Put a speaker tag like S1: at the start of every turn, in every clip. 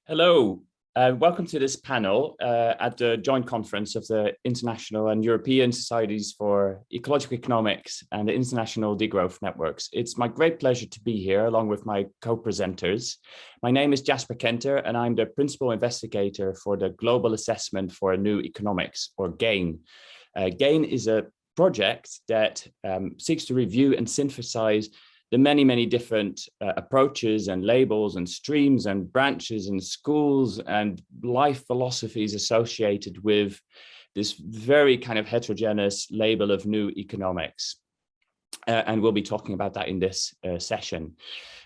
S1: Hello, welcome to this panel at the joint conference of the International and European Societies for Ecological Economics and the International Degrowth Networks. It's my great pleasure to be here along with my co-presenters. My name is Jasper Kenter and I'm the Principal Investigator for the Global Assessment for New Economics, or GANE. GANE is a project that seeks to review and synthesize the many different approaches and labels and streams and branches and schools and life philosophies associated with this very kind of heterogeneous label of new economics. And we'll be talking about that in this session.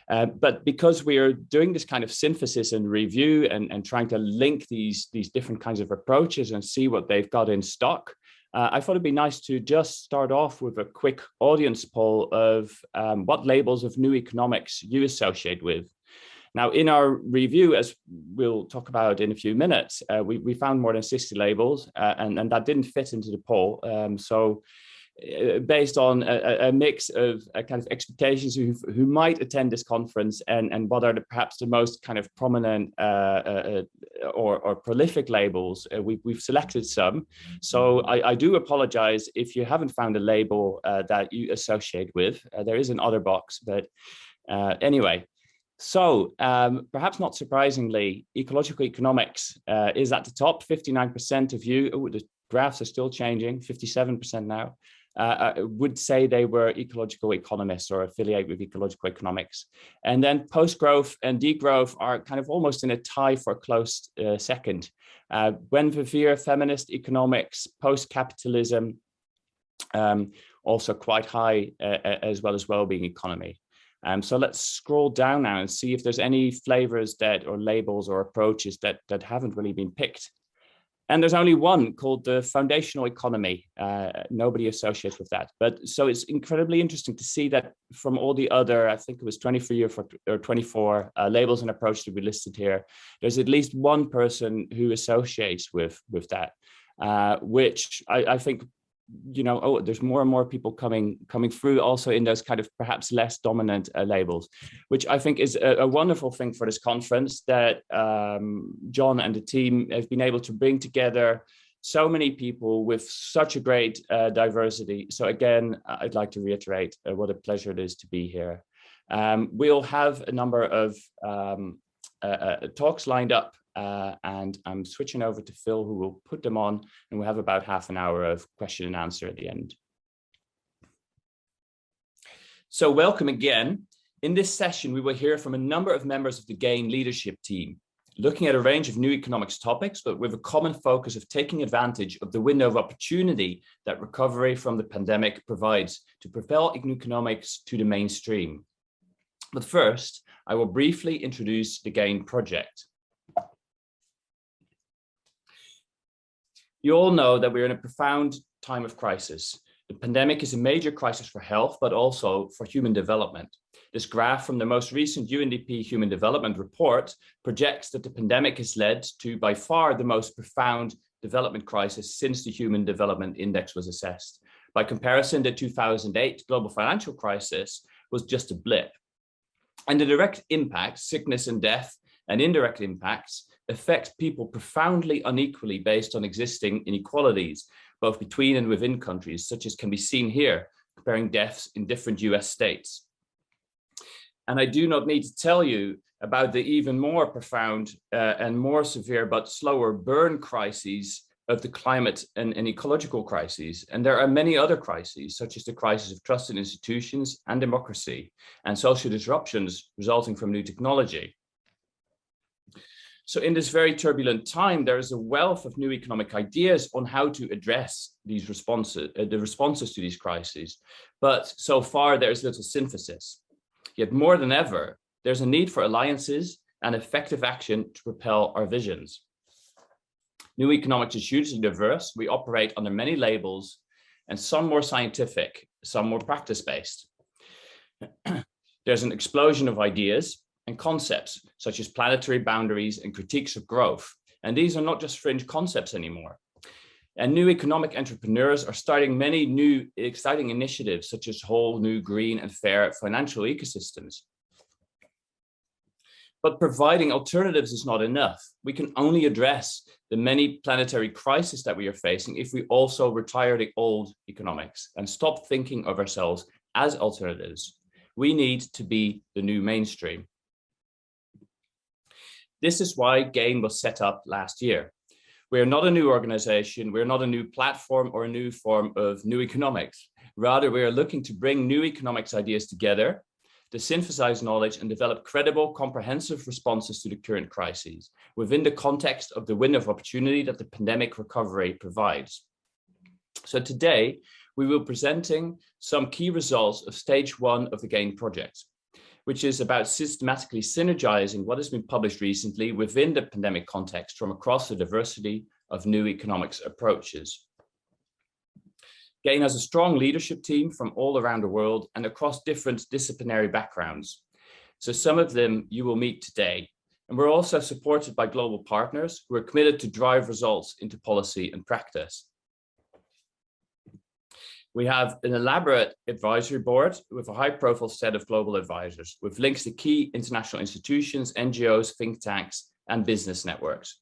S1: But because we are doing this kind of synthesis and review and trying to link these different kinds of approaches and see what they've got in stock, I thought it'd be nice to just start off with a quick audience poll of what labels of new economics you associate with. Now, in our review, as we'll talk about in a few minutes, we found more than 60 labels and that didn't fit into the poll. So based on a mix of kind of expectations who might attend this conference and what are perhaps the most kind of prominent or prolific labels, we've selected some. So I do apologize if you haven't found a label that you associate with. There is an other box, but anyway. So perhaps not surprisingly, ecological economics is at the top. 59% of you, the graphs are still changing, 57% now. Would say they were ecological economists or affiliate with ecological economics. And then post-growth and degrowth are kind of almost in a tie for a close second. When feminist economics, post-capitalism, also quite high, as well as well-being economy. So let's scroll down now and see if there's any flavors that or labels or approaches that haven't really been picked. And there's only one called the foundational economy. Nobody associates with that. But so it's incredibly interesting to see that from all the other, I think it was 23 or 24 labels and approaches that we listed here, there's at least one person who associates with that, which I think, you know, there's more and more people coming through also in those kind of perhaps less dominant labels, which I think is a wonderful thing for this conference, that John and the team have been able to bring together so many people with such a great diversity. So again, I'd like to reiterate what a pleasure it is to be here. We'll have a number of talks lined up. And I'm switching over to Phil, who will put them on, and we'll have about half an hour of question and answer at the end. So welcome again. In this session, we will hear from a number of members of the GANE leadership team, looking at a range of new economics topics, but with a common focus of taking advantage of the window of opportunity that recovery from the pandemic provides to propel economics to the mainstream. But first, I will briefly introduce the GANE project. You all know that we're in a profound time of crisis. The pandemic is a major crisis for health, but also for human development. This graph from the most recent UNDP Human Development Report projects that the pandemic has led to by far the most profound development crisis since the Human Development Index was assessed. By comparison, the 2008 global financial crisis was just a blip. And the direct impacts, sickness and death, and indirect impacts affect people profoundly unequally based on existing inequalities, both between and within countries, such as can be seen here, comparing deaths in different US states. And I do not need to tell you about the even more profound and more severe but slower burn crises of the climate and ecological crises. And there are many other crises, such as the crisis of trust in institutions and democracy, and social disruptions resulting from new technology. So in this very turbulent time, there is a wealth of new economic ideas on how to address these responses, the responses to these crises. But so far, there is little synthesis. Yet more than ever, there's a need for alliances and effective action to propel our visions. New economics is hugely diverse. We operate under many labels, and some more scientific, some more practice-based. There's an explosion of ideas and concepts such as planetary boundaries and critiques of growth. And these are not just fringe concepts anymore. And new economic entrepreneurs are starting many new exciting initiatives such as whole new green and fair financial ecosystems. But providing alternatives is not enough. We can only address the many planetary crises that we are facing if we also retire the old economics and stop thinking of ourselves as alternatives. We need to be the new mainstream. This is why GANE was set up last year. We are not a new organization, we're not a new platform or a new form of new economics. Rather, we are looking to bring new economics ideas together, to synthesize knowledge and develop credible, comprehensive responses to the current crises within the context of the window of opportunity that the pandemic recovery provides. So today, we will be presenting some key results of stage 1 of the GANE project, which is about systematically synergizing what has been published recently within the pandemic context from across the diversity of new economics approaches. GANE has a strong leadership team from all around the world and across different disciplinary backgrounds. So some of them you will meet today. And we're also supported by global partners who are committed to drive results into policy and practice. We have an elaborate advisory board with a high-profile set of global advisors with links to key international institutions, NGOs, think tanks, and business networks.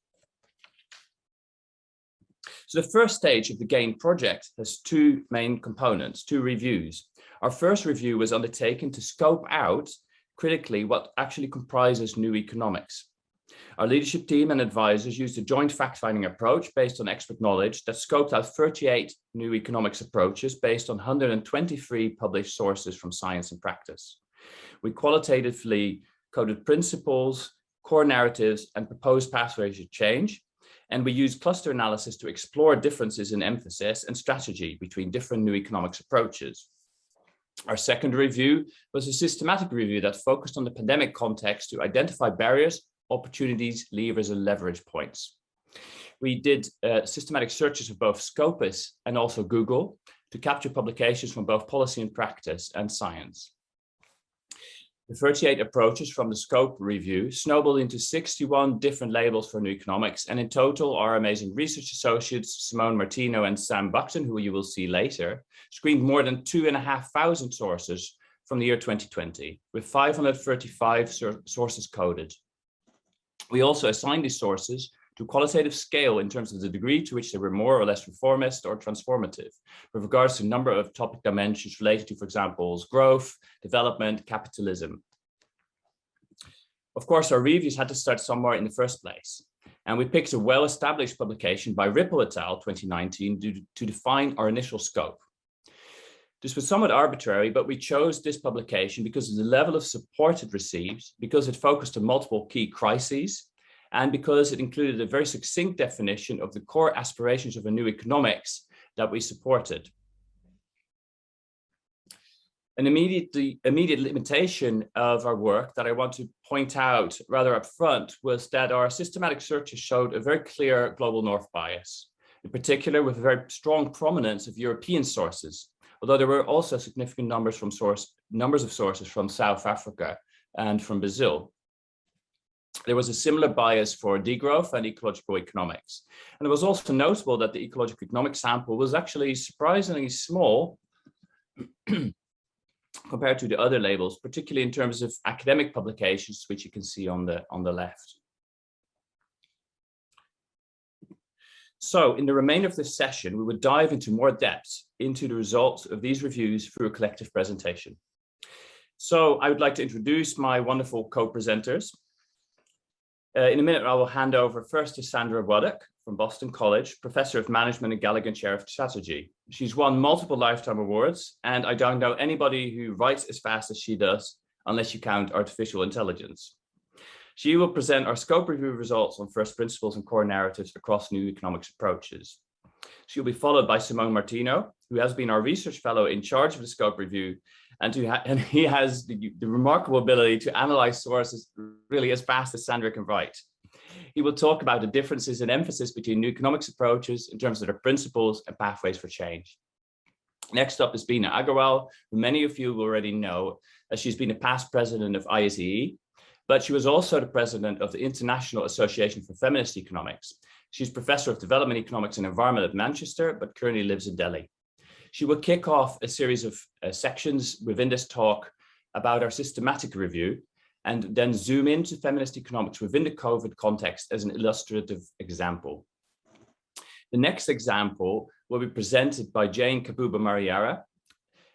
S1: So the first stage of the GANE project has two main components, two reviews. Our first review was undertaken to scope out critically what actually comprises new economics. Our leadership team and advisors used a joint fact-finding approach based on expert knowledge that scoped out 38 new economics approaches based on 123 published sources from science and practice. We qualitatively coded principles, core narratives, and proposed pathways of change. And we used cluster analysis to explore differences in emphasis and strategy between different new economics approaches. Our second review was a systematic review that focused on the pandemic context to identify barriers, opportunities, levers, and leverage points. We did systematic searches of both Scopus and also Google to capture publications from both policy and practice and science. The 38 approaches from the scope review snowballed into 61 different labels for new economics, and in total, our amazing research associates, Simone Martino and Sam Buckton, who you will see later, screened more than 2,500 sources from the year 2020, with 535 sources coded. We also assigned these sources to qualitative scale in terms of the degree to which they were more or less reformist or transformative, with regards to a number of topic dimensions related to, for example, growth, development, capitalism. Of course, our reviews had to start somewhere in the first place, and we picked a well-established publication by Ripple et al. 2019 to define our initial scope. This was somewhat arbitrary, but we chose this publication because of the level of support it received, because it focused on multiple key crises, and because it included a very succinct definition of the core aspirations of a new economics that we supported. An immediate limitation of our work that I want to point out rather up front was that our systematic searches showed a very clear global north bias, in particular with a very strong prominence of European sources, although there were also significant numbers of sources from South Africa and from Brazil. There was a similar bias for degrowth and ecological economics. And it was also notable that the ecological economic sample was actually surprisingly small compared to the other labels, particularly in terms of academic publications, which you can see on the left. So in the remainder of this session, we will dive into more depth into the results of these reviews through a collective presentation. So I would like to introduce my wonderful co-presenters. In a minute, I will hand over first to Sandra Waddock from Boston College, Professor of Management and Gallagher Chair of Strategy. She's won multiple lifetime awards, and I don't know anybody who writes as fast as she does, unless you count artificial intelligence. She will present our scope review results on first principles and core narratives across new economics approaches. She'll be followed by Simone Martino, who has been our research fellow in charge of the scope review, and he has the remarkable ability to analyze sources really as fast as Sandra can write. He will talk about the differences in emphasis between new economics approaches in terms of their principles and pathways for change. Next up is Bina Agarwal, who many of you will already know, as she's been a past president of ISEE, but she was also the president of the International Association for Feminist Economics. She's Professor of Development Economics and Environment at Manchester, but currently lives in Delhi. She will kick off a series of sections within this talk about our systematic review, and then zoom into feminist economics within the COVID context as an illustrative example. The next example will be presented by Jane Kabuba Mariara,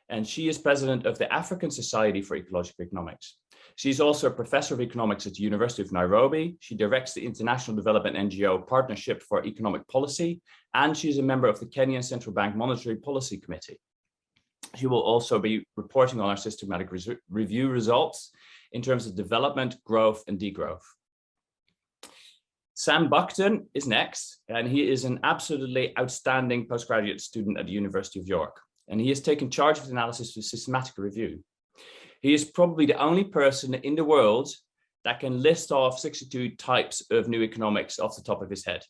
S1: and she is president of the African Society for Ecological Economics. She's also a professor of economics at the University of Nairobi. She directs the International Development NGO Partnership for Economic Policy, and she's a member of the Kenyan Central Bank Monetary Policy Committee. She will also be reporting on our systematic review results in terms of development, growth, and degrowth. Sam Buckton is next, and he is an absolutely outstanding postgraduate student at the University of York, and he has taken charge of the analysis with systematic review. He is probably the only person in the world that can list off 62 types of new economics off the top of his head.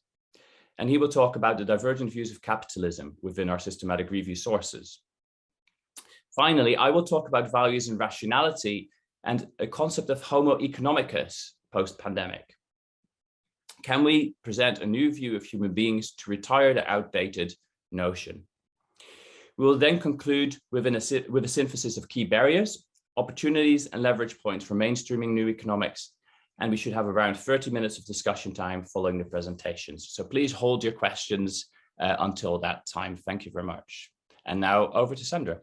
S1: And he will talk about the divergent views of capitalism within our systematic review sources. Finally, I will talk about values and rationality and a concept of homo economicus post-pandemic. Can we present a new view of human beings to retire the outdated notion? We will then conclude with a synthesis of key barriers, opportunities, and leverage points for mainstreaming new economics. And we should have around 30 minutes of discussion time following the presentations. So please hold your questions until that time. Thank you very much. And now over to Sandra.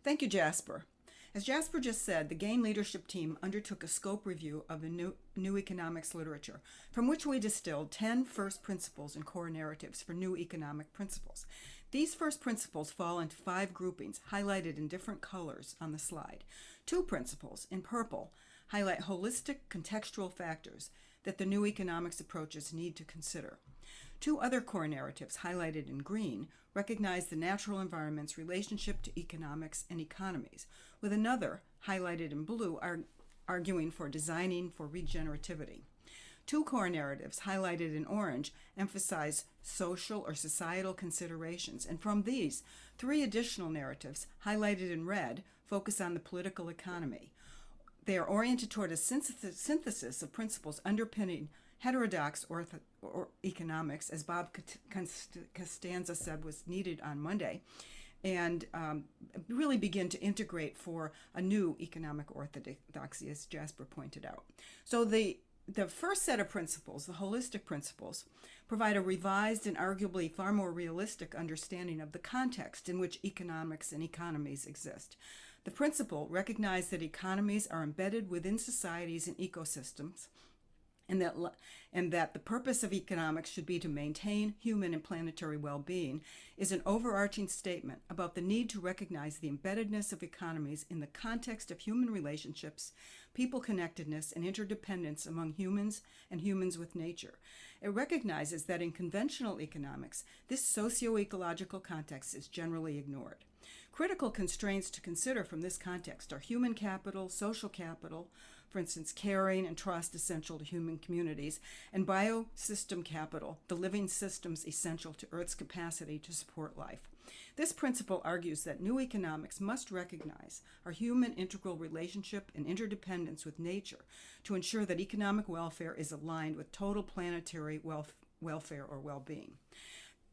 S2: Thank you, Jasper. As Jasper just said, the GANE leadership team undertook a scope review of the new economics literature, from which we distilled 10 first principles and core narratives for new economic principles. These first principles fall into 5 groupings, highlighted in different colors on the slide. 2 principles, in purple, highlight holistic contextual factors that the new economics approaches need to consider. 2 other core narratives, highlighted in green, recognize the natural environment's relationship to economics and economies, with another, highlighted in blue, arguing for designing for regenerativity. 2 core narratives, highlighted in orange, emphasize social or societal considerations, and from these, 3 additional narratives, highlighted in red, focus on the political economy. They are oriented toward a synthesis of principles underpinning heterodox or economics, as Bob Costanza said was needed on Monday, and really begin to integrate for a new economic orthodoxy, as Jasper pointed out. So the first set of principles, the holistic principles, provide a revised and arguably far more realistic understanding of the context in which economics and economies exist. The principle recognizes that economies are embedded within societies and ecosystems, and that the purpose of economics should be to maintain human and planetary well-being, is an overarching statement about the need to recognize the embeddedness of economies in the context of human relationships, people connectedness, and interdependence among humans and humans with nature. It recognizes that in conventional economics, this socio-ecological context is generally ignored. Critical constraints to consider from this context are human capital, social capital, for instance, caring and trust essential to human communities, and biosystem capital, the living systems essential to Earth's capacity to support life. This principle argues that new economics must recognize our human integral relationship and interdependence with nature to ensure that economic welfare is aligned with total planetary welfare or well-being.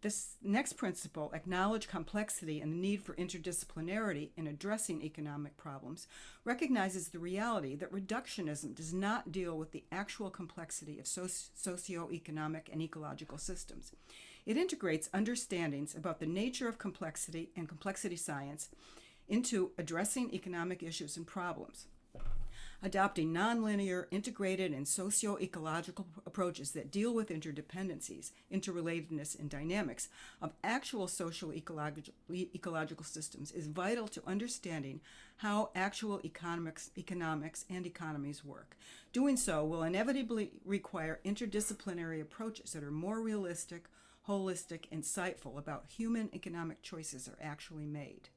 S2: This next principle, acknowledge complexity and the need for interdisciplinarity in addressing economic problems, recognizes the reality that reductionism does not deal with the actual complexity of socio-economic and ecological systems. It integrates understandings about the nature of complexity and complexity science into addressing economic issues and problems, adopting nonlinear, integrated, and socio-ecological approaches that deal with interdependencies, interrelatedness, and dynamics of actual social-ecological systems is vital to understanding how actual economics and economies work. Doing so will inevitably require interdisciplinary approaches that are more realistic, holistic, and insightful about human economic choices are actually made.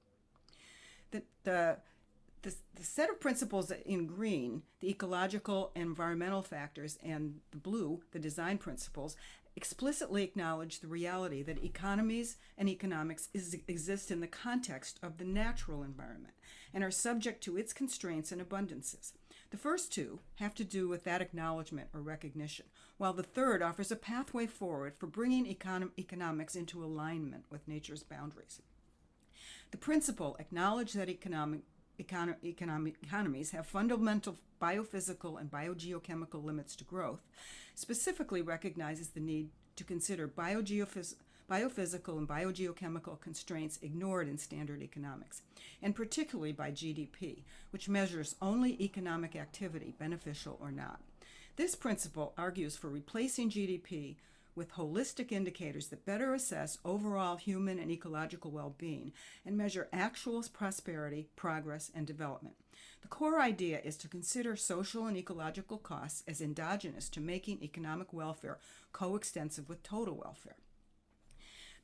S2: The set of principles in green, the ecological and environmental factors, and the blue, the design principles, explicitly acknowledge the reality that economies and economics exist in the context of the natural environment and are subject to its constraints and abundances. The first 2 have to do with that acknowledgement or recognition, while the third offers a pathway forward for bringing economics into alignment with nature's boundaries. The principle, acknowledge that economies have fundamental biophysical and biogeochemical limits to growth, specifically recognizes the need to consider biophysical and biogeochemical constraints ignored in standard economics, and particularly by GDP, which measures only economic activity, beneficial or not. This principle argues for replacing GDP with holistic indicators that better assess overall human and ecological well-being and measure actual prosperity, progress, and development. The core idea is to consider social and ecological costs as endogenous to making economic welfare coextensive with total welfare.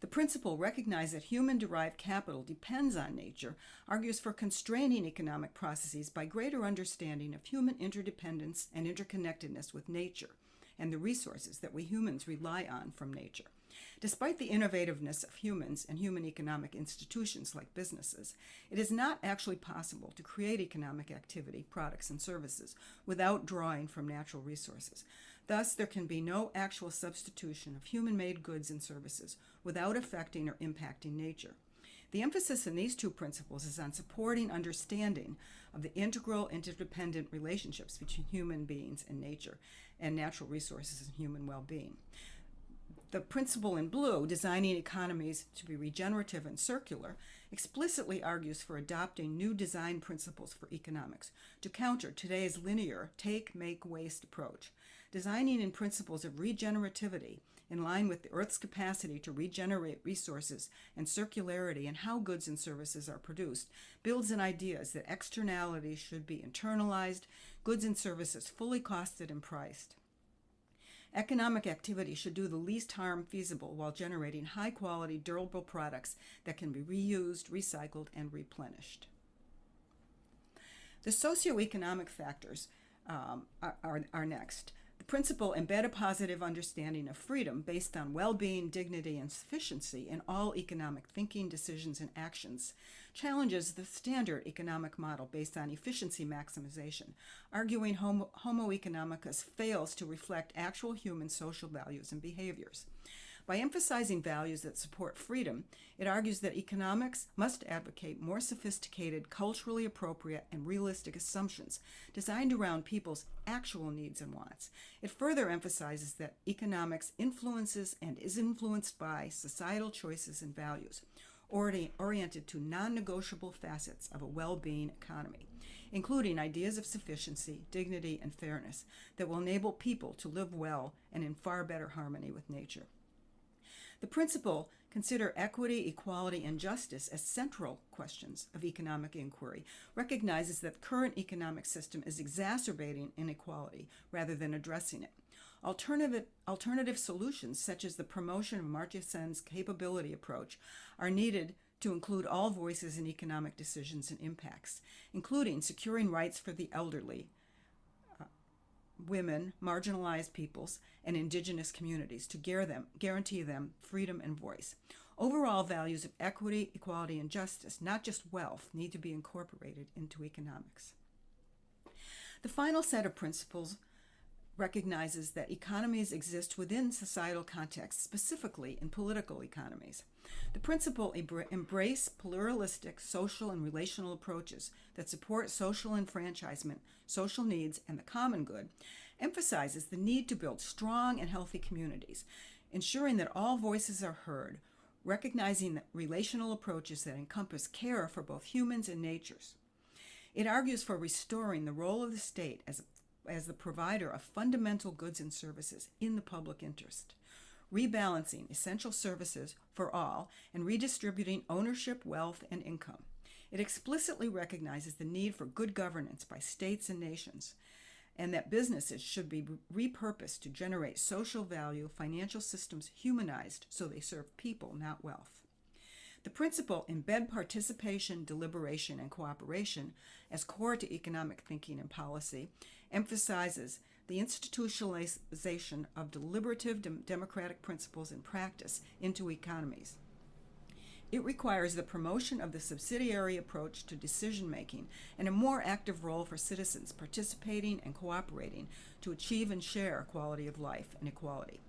S2: The principle recognizes that human-derived capital depends on nature, argues for constraining economic processes by greater understanding of human interdependence and interconnectedness with nature and the resources that we humans rely on from nature. Despite the innovativeness of humans and human economic institutions like businesses, it is not actually possible to create economic activity, products, and services without drawing from natural resources. Thus, there can be no actual substitution of human-made goods and services without affecting or impacting nature. The emphasis in these two principles is on supporting understanding of the integral, interdependent relationships between human beings and nature, and natural resources and human well-being. The principle in blue, designing economies to be regenerative and circular, explicitly argues for adopting new design principles for economics to counter today's linear take, make, waste approach. Designing in principles of regenerativity in line with the Earth's capacity to regenerate resources and circularity in how goods and services are produced builds on ideas that externalities should be internalized, goods and services fully costed and priced. Economic activity should do the least harm feasible while generating high-quality, durable products that can be reused, recycled, and replenished. The socioeconomic factors are next. The principle embed a positive understanding of freedom based on well-being, dignity, and sufficiency in all economic thinking, decisions, and actions, challenges the standard economic model based on efficiency maximization, arguing Homo economicus fails to reflect actual human social values and behaviors. By emphasizing values that support freedom, it argues that economics must advocate more sophisticated, culturally appropriate, and realistic assumptions designed around people's actual needs and wants. It further emphasizes that economics influences and is influenced by societal choices and values, oriented to non-negotiable facets of a well-being economy, including ideas of sufficiency, dignity, and fairness that will enable people to live well and in far better harmony with nature. The principle consider equity, equality, and justice as central questions of economic inquiry, recognizes that the current economic system is exacerbating inequality rather than addressing it. Alternative solutions, such as the promotion of Amartya Sen's capability approach, are needed to include all voices in economic decisions and impacts, including securing rights for the elderly, women, marginalized peoples, and indigenous communities to guarantee them freedom and voice. Overall values of equity, equality, and justice, not just wealth, need to be incorporated into economics. The final set of principles recognizes that economies exist within societal contexts, specifically in political economies. The principle embrace pluralistic social and relational approaches that support social enfranchisement, social needs, and the common good, emphasizes the need to build strong and healthy communities, ensuring that all voices are heard, recognizing that relational approaches that encompass care for both humans and natures. It argues for restoring the role of the state as the provider of fundamental goods and services in the public interest, rebalancing essential services for all, and redistributing ownership, wealth, and income. It explicitly recognizes the need for good governance by states and nations, and that businesses should be repurposed to generate social value, financial systems humanized so they serve people, not wealth. The principle embed participation, deliberation, and cooperation as core to economic thinking and policy, emphasizes the institutionalization of deliberative democratic principles and practice into economies. It requires the promotion of the subsidiary approach to decision-making and a more active role for citizens participating and cooperating to achieve and share quality of life and equality.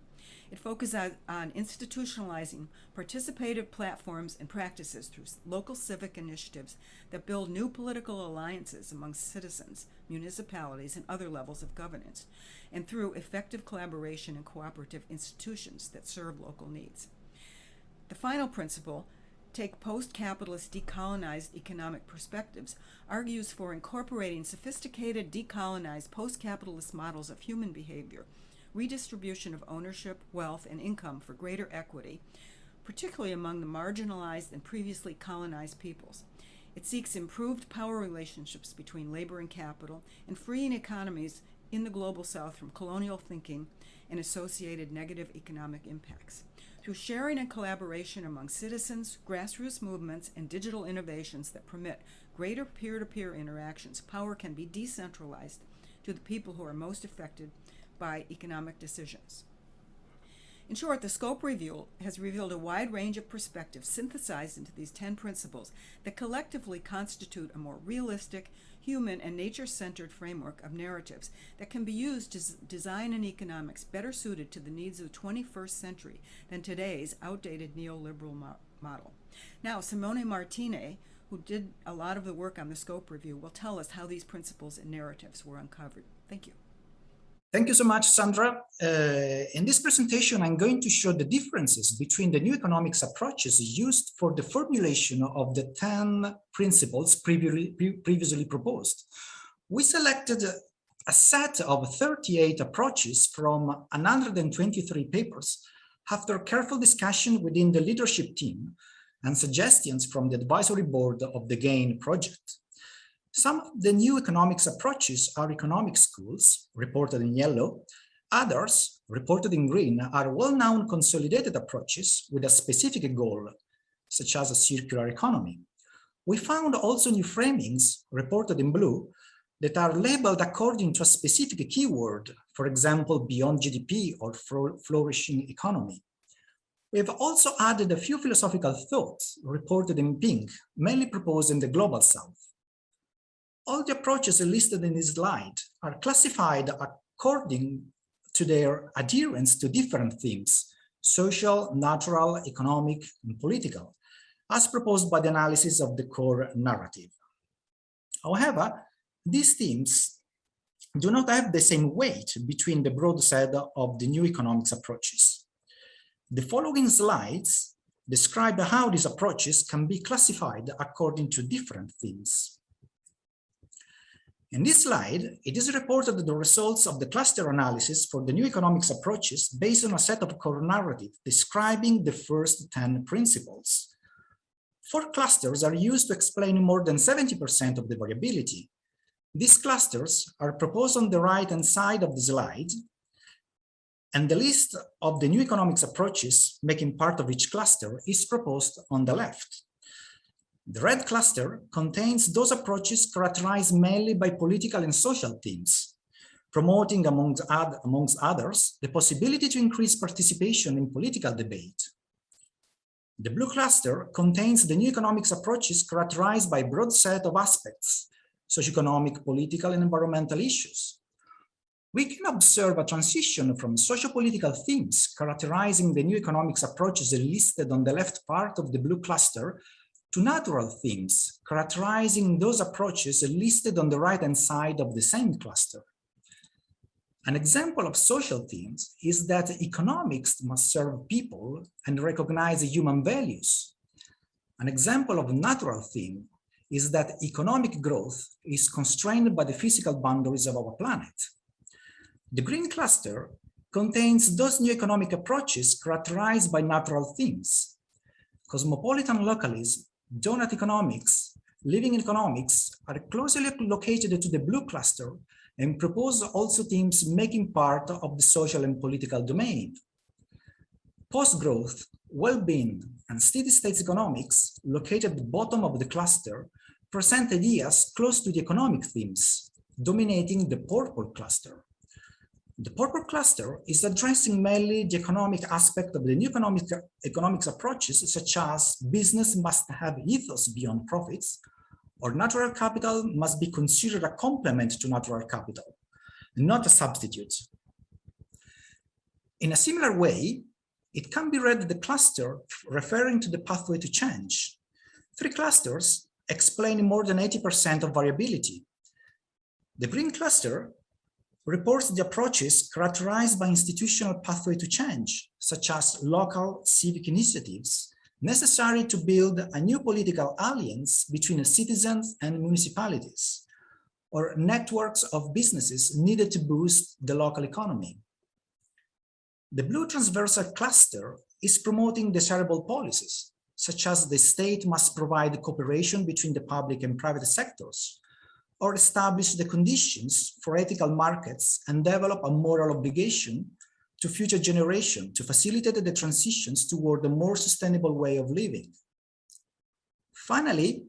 S2: It focuses on institutionalizing participative platforms and practices through local civic initiatives that build new political alliances among citizens, municipalities, and other levels of governance, and through effective collaboration and cooperative institutions that serve local needs. The final principle, take post-capitalist decolonized economic perspectives, argues for incorporating sophisticated decolonized post-capitalist models of human behavior, redistribution of ownership, wealth, and income for greater equity, particularly among the marginalized and previously colonized peoples. It seeks improved power relationships between labor and capital and freeing economies in the global south from colonial thinking and associated negative economic impacts. Through sharing and collaboration among citizens, grassroots movements, and digital innovations that permit greater peer-to-peer interactions, power can be decentralized to the people who are most affected by economic decisions. In short, the scope review has revealed a wide range of perspectives synthesized into these 10 principles that collectively constitute a more realistic, human, and nature-centered framework of narratives that can be used to design an economics better suited to the needs of the 21st century than today's outdated neoliberal model. Now, Simone Martine, who did a lot of the work on the scope review, will tell us how these principles and narratives were uncovered. Thank you.
S3: Thank you so much, Sandra. In this presentation, I'm going to show the differences between the new economics approaches used for the formulation of the 10 principles previously proposed. We selected a set of 38 approaches from 123 papers after careful discussion within the leadership team and suggestions from the advisory board of the GANE project. Some of the new economics approaches are economic schools, reported in yellow. Others, reported in green, are well-known consolidated approaches with a specific goal, such as a circular economy. We found also new framings, reported in blue, that are labeled according to a specific keyword, for example, beyond GDP or flourishing economy. We have also added a few philosophical thoughts, reported in pink, mainly proposed in the global south. All the approaches listed in this slide are classified according to their adherence to different themes: social, natural, economic, and political, as proposed by the analysis of the core narrative. However, these themes do not have the same weight between the broad set of the new economics approaches. The following slides describe how these approaches can be classified according to different themes. In this slide, it is reported the results of the cluster analysis for the new economics approaches based on a set of core narratives describing the first 10 principles. 4 clusters are used to explain more than 70% of the variability. These clusters are proposed on the right-hand side of the slide, and the list of the new economics approaches making part of each cluster is proposed on the left. The red cluster contains those approaches characterized mainly by political and social themes, promoting, amongst others, the possibility to increase participation in political debate. The blue cluster contains the new economics approaches characterized by a broad set of aspects, socioeconomic, political, and environmental issues. We can observe a transition from socio-political themes characterizing the new economics approaches listed on the left part of the blue cluster to natural themes, characterizing those approaches listed on the right-hand side of the same cluster. An example of social themes is that economics must serve people and recognize human values. An example of a natural theme is that economic growth is constrained by the physical boundaries of our planet. The green cluster contains those new economic approaches characterized by natural themes. Cosmopolitan localism, donut economics, living economics are closely located to the blue cluster and propose also themes making part of the social and political domain. Post-growth, well-being, and steady-state economics, located at the bottom of the cluster, present ideas close to the economic themes, dominating the purple cluster. The purple cluster is addressing mainly the economic aspect of the new economics approaches, such as business must have ethos beyond profits, or natural capital must be considered a complement to natural capital, not a substitute. In a similar way, it can be read the cluster referring to the pathway to change. 3 clusters explain more than 80% of variability. The green cluster reports the approaches characterized by institutional pathway to change, such as local civic initiatives, necessary to build a new political alliance between citizens and municipalities, or networks of businesses needed to boost the local economy. The blue transversal cluster is promoting desirable policies, such as the state must provide cooperation between the public and private sectors, or establish the conditions for ethical markets and develop a moral obligation to future generations to facilitate the transitions toward a more sustainable way of living. Finally,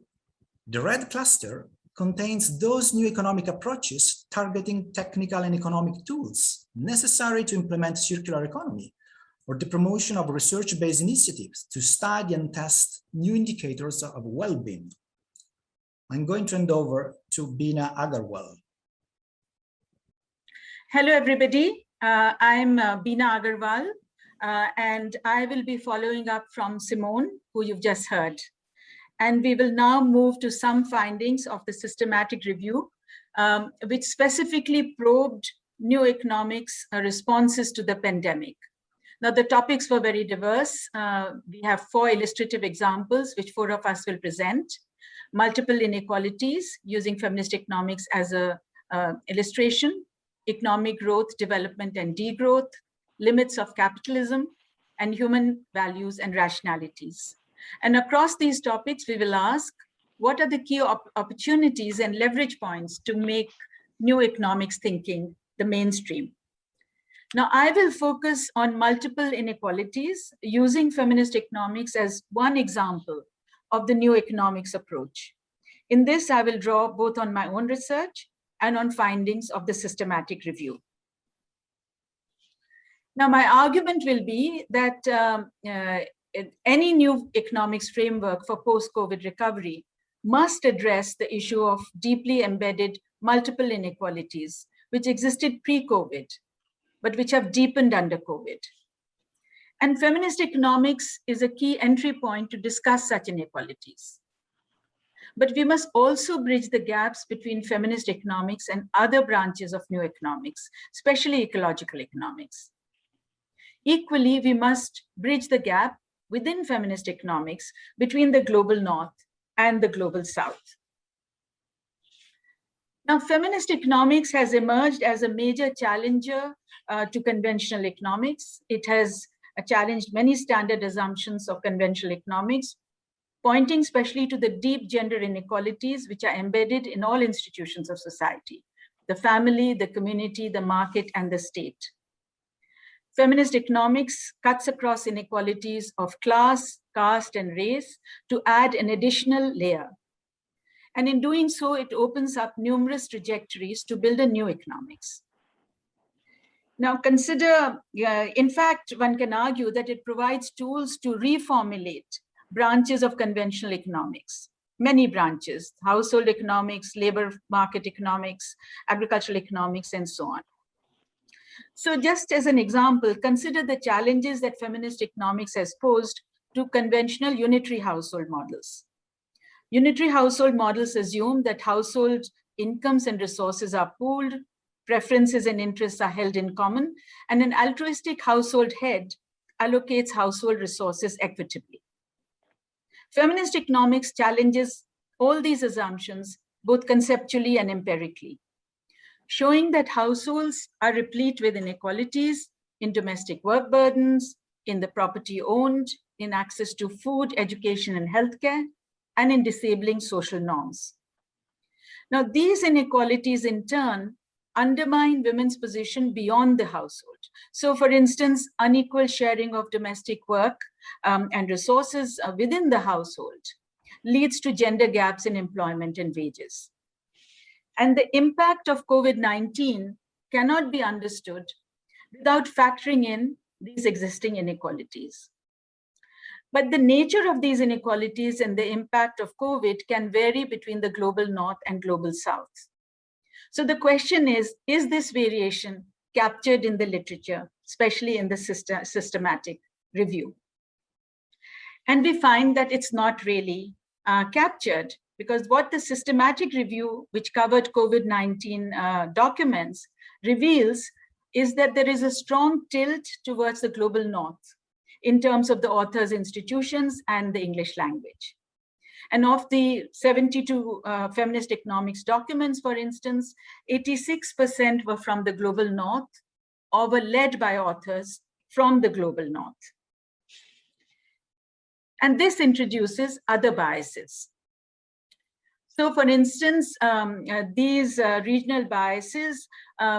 S3: the red cluster contains those new economic approaches targeting technical and economic tools necessary to implement circular economy, or the promotion of research-based initiatives to study and test new indicators of well-being. I'm going to hand over to Beena Agarwal.
S4: Hello, everybody. I'm Beena Agarwal, and I will be following up from Simone, who you've just heard. And we will now move to some findings of the systematic review, which specifically probed new economics responses to the pandemic. Now, the topics were very diverse. We have 4 illustrative examples, which 4 of us will present. Multiple inequalities, using feminist economics as an illustration, economic growth, development and degrowth, limits of capitalism, and human values and rationalities. And across these topics, we will ask, what are the key opportunities and leverage points to make new economics thinking the mainstream? Now, I will focus on multiple inequalities using feminist economics as one example of the new economics approach. In this, I will draw both on my own research and on findings of the systematic review. Now, my argument will be that any new economics framework for post-COVID recovery must address the issue of deeply embedded multiple inequalities, which existed pre-COVID, but which have deepened under COVID. And feminist economics is a key entry point to discuss such inequalities. But we must also bridge the gaps between feminist economics and other branches of new economics, especially ecological economics. Equally, we must bridge the gap within feminist economics between the global north and the global south. Now, feminist economics has emerged as a major challenger to conventional economics. It has challenged many standard assumptions of conventional economics, pointing especially to the deep gender inequalities which are embedded in all institutions of society, the family, the community, the market, and the state. Feminist economics cuts across inequalities of class, caste, and race to add an additional layer. And in doing so, it opens up numerous trajectories to build a new economics. Now consider, in fact, one can argue that it provides tools to reformulate branches of conventional economics, many branches, household economics, labor market economics, agricultural economics, and so on. So just as an example, consider the challenges that feminist economics has posed to conventional unitary household models. Unitary household models assume that household incomes and resources are pooled, preferences and interests are held in common, and an altruistic household head allocates household resources equitably. Feminist economics challenges all these assumptions, both conceptually and empirically, showing that households are replete with inequalities in domestic work burdens, in the property owned, in access to food, education, and healthcare, and in disabling social norms. Now, these inequalities in turn undermine women's position beyond the household. So for instance, unequal sharing of domestic work and resources within the household leads to gender gaps in employment and wages. And the impact of COVID-19 cannot be understood without factoring in these existing inequalities. But the nature of these inequalities and the impact of COVID can vary between the global north and global south. So the question is this variation captured in the literature especially in the systematic review. And we find that it's not really captured, because what the systematic review, which covered COVID-19 documents, reveals is that there is a strong tilt towards the global north in terms of the author's institutions and the English language. And of the 72 feminist economics documents, for instance, 86% were from the global north or were led by authors from the global north. And this introduces other biases. So for instance, these regional biases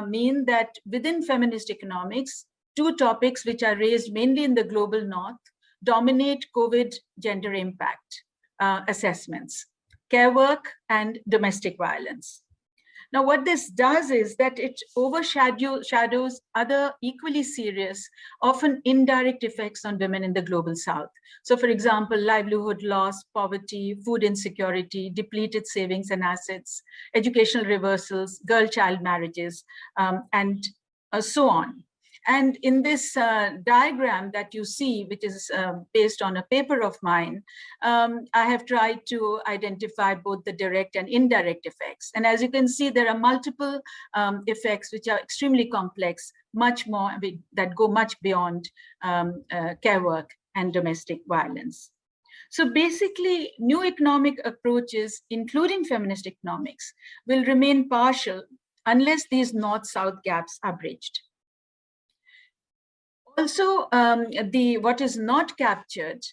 S4: mean that within feminist economics, two topics which are raised mainly in the global north dominate COVID gender impact assessments: care work and domestic violence. Now, what this does is that it overshadows other equally serious, often indirect effects on women in the global south. So for example, livelihood loss, poverty, food insecurity, depleted savings and assets, educational reversals, girl-child marriages, and so on. And in this diagram that you see, which is based on a paper of mine, I have tried to identify both the direct and indirect effects. And as you can see, there are multiple effects which are extremely complex, much more that go much beyond care work and domestic violence. So basically, new economic approaches, including feminist economics, will remain partial unless these north-south gaps are bridged. Also, what is not captured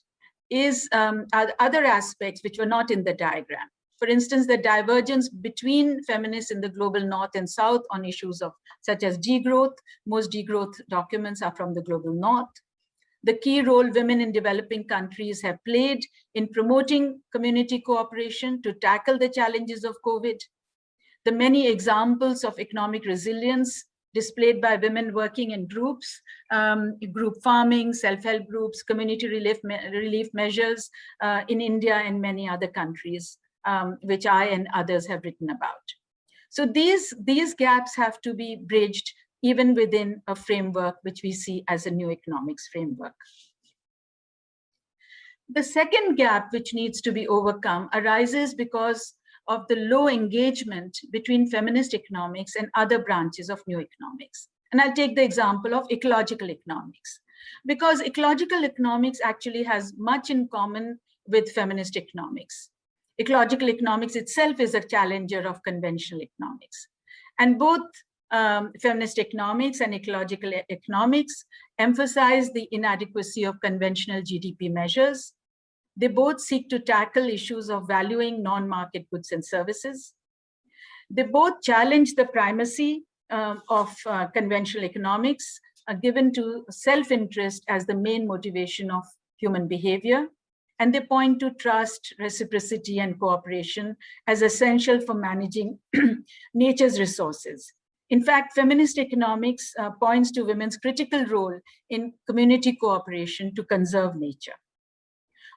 S4: is other aspects which were not in the diagram. For instance, the divergence between feminists in the global north and south on issues of such as degrowth. Most degrowth documents are from the global north. The key role women in developing countries have played in promoting community cooperation to tackle the challenges of COVID. The many examples of economic resilience displayed by women working in groups, group farming, self-help groups, community relief measures in India and many other countries, which I and others have written about. So these gaps have to be bridged even within a framework which we see as a new economics framework. The second gap which needs to be overcome arises because of the low engagement between feminist economics and other branches of new economics. And I'll take the example of ecological economics, because ecological economics actually has much in common with feminist economics. Ecological economics itself is a challenger of conventional economics. And both feminist economics and ecological economics emphasize the inadequacy of conventional GDP measures. They both seek to tackle issues of valuing non-market goods and services. They both challenge the primacy of conventional economics given to self-interest as the main motivation of human behavior. And they point to trust, reciprocity, and cooperation as essential for managing nature's resources. In fact, feminist economics points to women's critical role in community cooperation to conserve nature.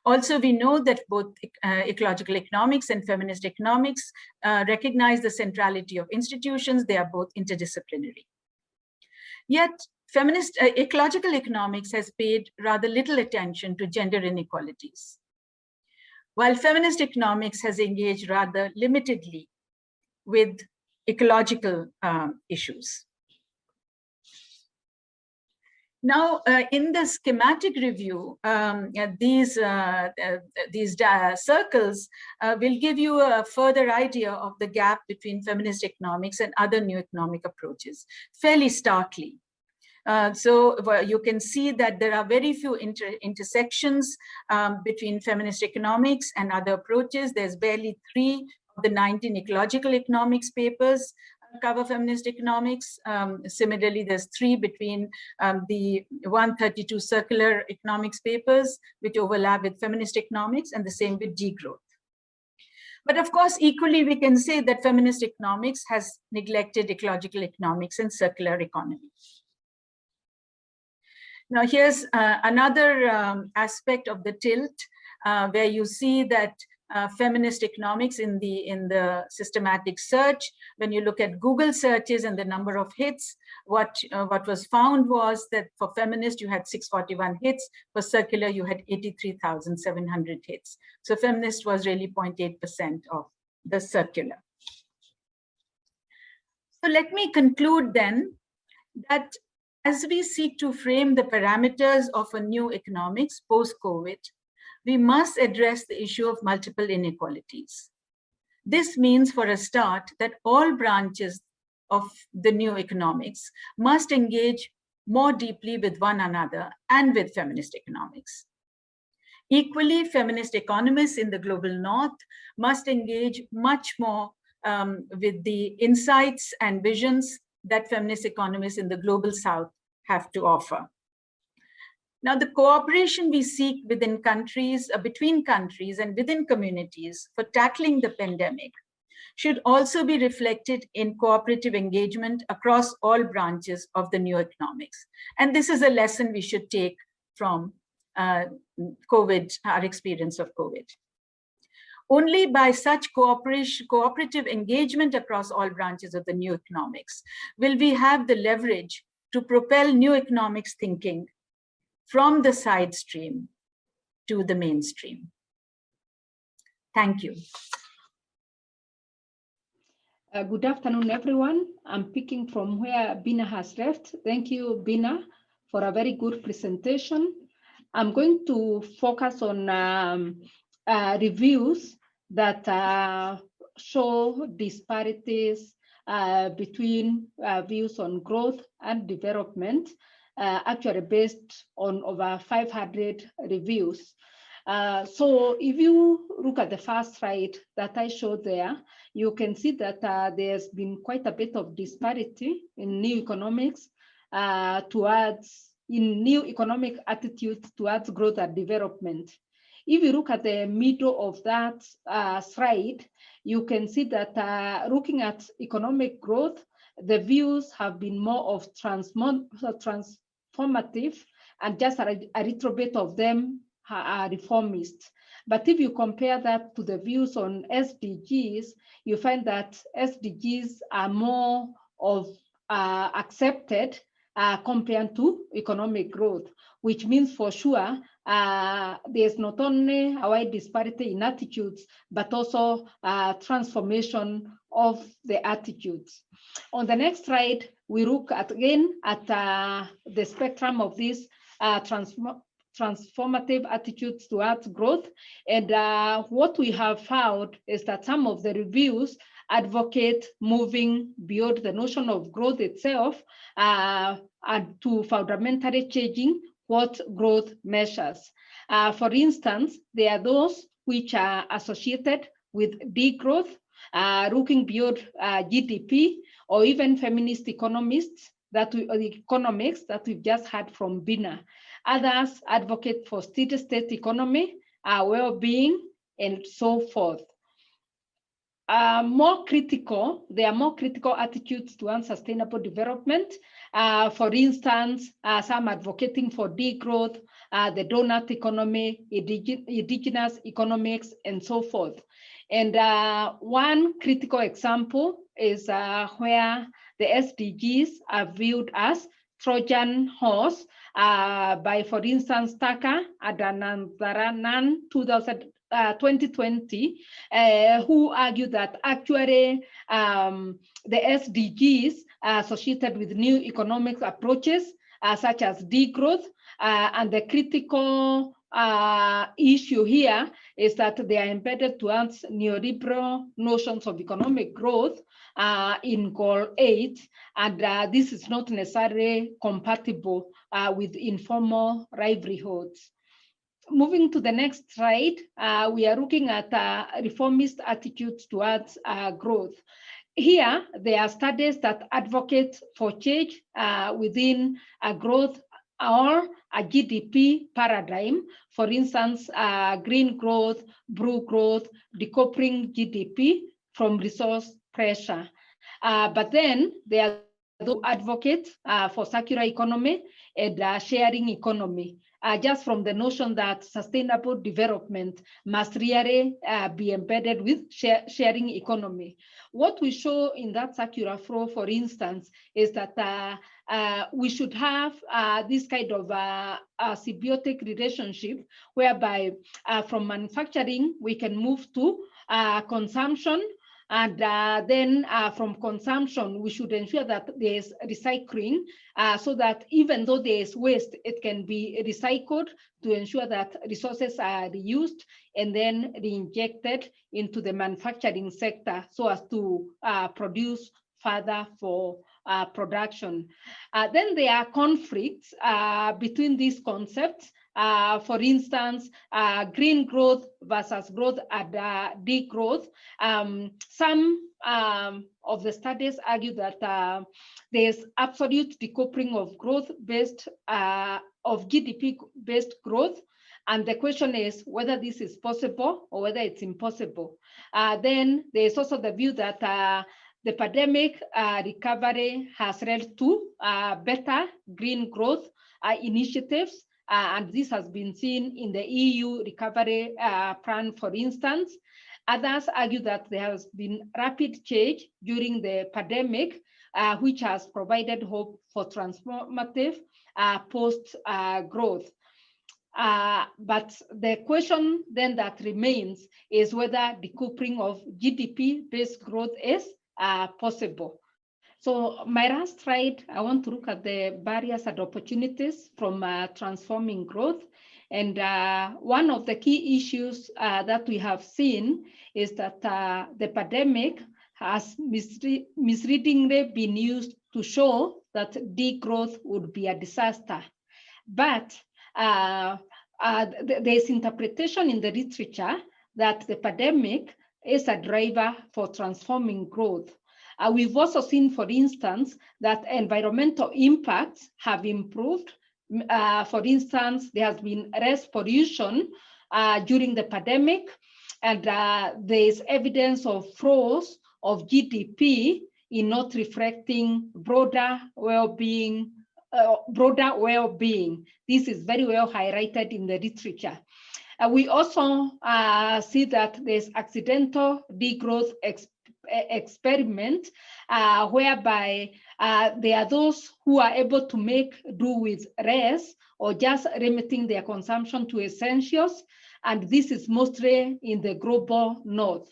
S4: Also, we know that both ecological economics and feminist economics recognize the centrality of institutions. They are both interdisciplinary. Yet, ecological economics has paid rather little attention to gender inequalities, while feminist economics has engaged rather limitedly with ecological issues. Now, in the schematic review, these circles will give you a further idea of the gap between feminist economics and other new economic approaches, fairly starkly. So you can see that there are very few intersections between feminist economics and other approaches. There's barely 3 of the 19 ecological economics papers cover feminist economics. Similarly, there's 3 between the 132 circular economics papers, which overlap with feminist economics, and the same with degrowth. But of course, equally, we can say that feminist economics has neglected ecological economics and circular economy. Now, here's another aspect of the tilt, where you see that feminist economics in the systematic search. When you look at Google searches and the number of hits, what was found was that for feminist, you had 641 hits. For circular, you had 83,700 hits. So feminist was really 0.8% of the circular. So let me conclude then that as we seek to frame the parameters of a new economics post-COVID, we must address the issue of multiple inequalities. This means, for a start, that all branches of the new economics must engage more deeply with one another and with feminist economics. Equally, feminist economists in the global north must engage much more with the insights and visions that feminist economists in the global south have to offer. Now, the cooperation we seek within countries, between countries and within communities for tackling the pandemic should also be reflected in cooperative engagement across all branches of the new economics. And this is a lesson we should take from COVID, our experience of COVID. Only by such cooperative engagement across all branches of the new economics will we have the leverage to propel new economics thinking from the side stream to the mainstream. Thank you.
S5: Good afternoon, everyone. I'm picking from where Bina has left. Thank you, Bina, for a very good presentation. I'm going to focus on reviews that show disparities between views on growth and development, actually based on over 500 reviews. So if you look at the first slide that I showed there, you can see that there's been quite a bit of disparity in new economics in new economic attitudes towards growth and development. If you look at the middle of that slide, you can see that looking at economic growth, the views have been more of transformative, and just a little bit of them are reformist. But if you compare that to the views on SDGs, you find that SDGs are more of accepted compared to economic growth, which means for sure there's not only a wide disparity in attitudes, but also transformation of the attitudes. On the next slide, we look again at the spectrum of these transformative attitudes towards growth. And what we have found is that some of the reviews advocate moving beyond the notion of growth itself and to fundamentally changing what growth measures. For instance, there are those which are associated with degrowth, looking beyond GDP, or even feminist economics that we've just heard from Bina. Others advocate for steady-state economy, well-being, and so forth. There are more critical attitudes to unsustainable development. For instance, some advocating for degrowth, the donut economy, indigenous economics, and so forth. And one critical example is where the SDGs are viewed as Trojan horse by, for instance, Taka Adanandaranan 2020, who argued that actually the SDGs are associated with new economic approaches such as degrowth, and the critical issue here is that they are embedded towards neoliberal notions of economic growth in Goal 8, and this is not necessarily compatible with informal livelihoods. Moving to the next slide, we are looking at reformist attitudes towards growth. Here, there are studies that advocate for change within a growth or a GDP paradigm. For instance, green growth, blue growth, decoupling GDP from resource pressure. But then there are those who advocate for circular economy and sharing economy. just from the notion that sustainable development must really be embedded with sharing economy. What we show in that circular flow, for instance, is that we should have this kind of symbiotic relationship whereby from manufacturing, we can move to consumption. And then from consumption, we should ensure that there's recycling so that even though there's waste, it can be recycled to ensure that resources are reused and then reinjected into the manufacturing sector so as to produce further for production. Then there are conflicts between these concepts. For instance, green growth versus growth and degrowth. Some of the studies argue that there's absolute decoupling of growth-based, of GDP-based growth. And the question is whether this is possible or whether it's impossible. Then there's also the view that the pandemic recovery has led to better green growth initiatives. And this has been seen in the EU recovery plan, for instance. Others argue that there has been rapid change during the pandemic, which has provided hope for transformative post-growth. But the question then that remains is whether decoupling of GDP-based growth is possible. So my last slide, I want to look at the barriers and opportunities from transforming growth. And one of the key issues that we have seen is that the pandemic has misleadingly been used to show that degrowth would be a disaster. But there's interpretation in the literature that the pandemic is a driver for transforming growth. We've also seen, for instance, that environmental impacts have improved. For instance, there has been less pollution during the pandemic, and there is evidence of flows of GDP in not reflecting broader well-being. This is very well highlighted in the literature. We also see that there's accidental degrowth experiment whereby there are those who are able to make do with less or just limiting their consumption to essentials, and this is mostly in the global north.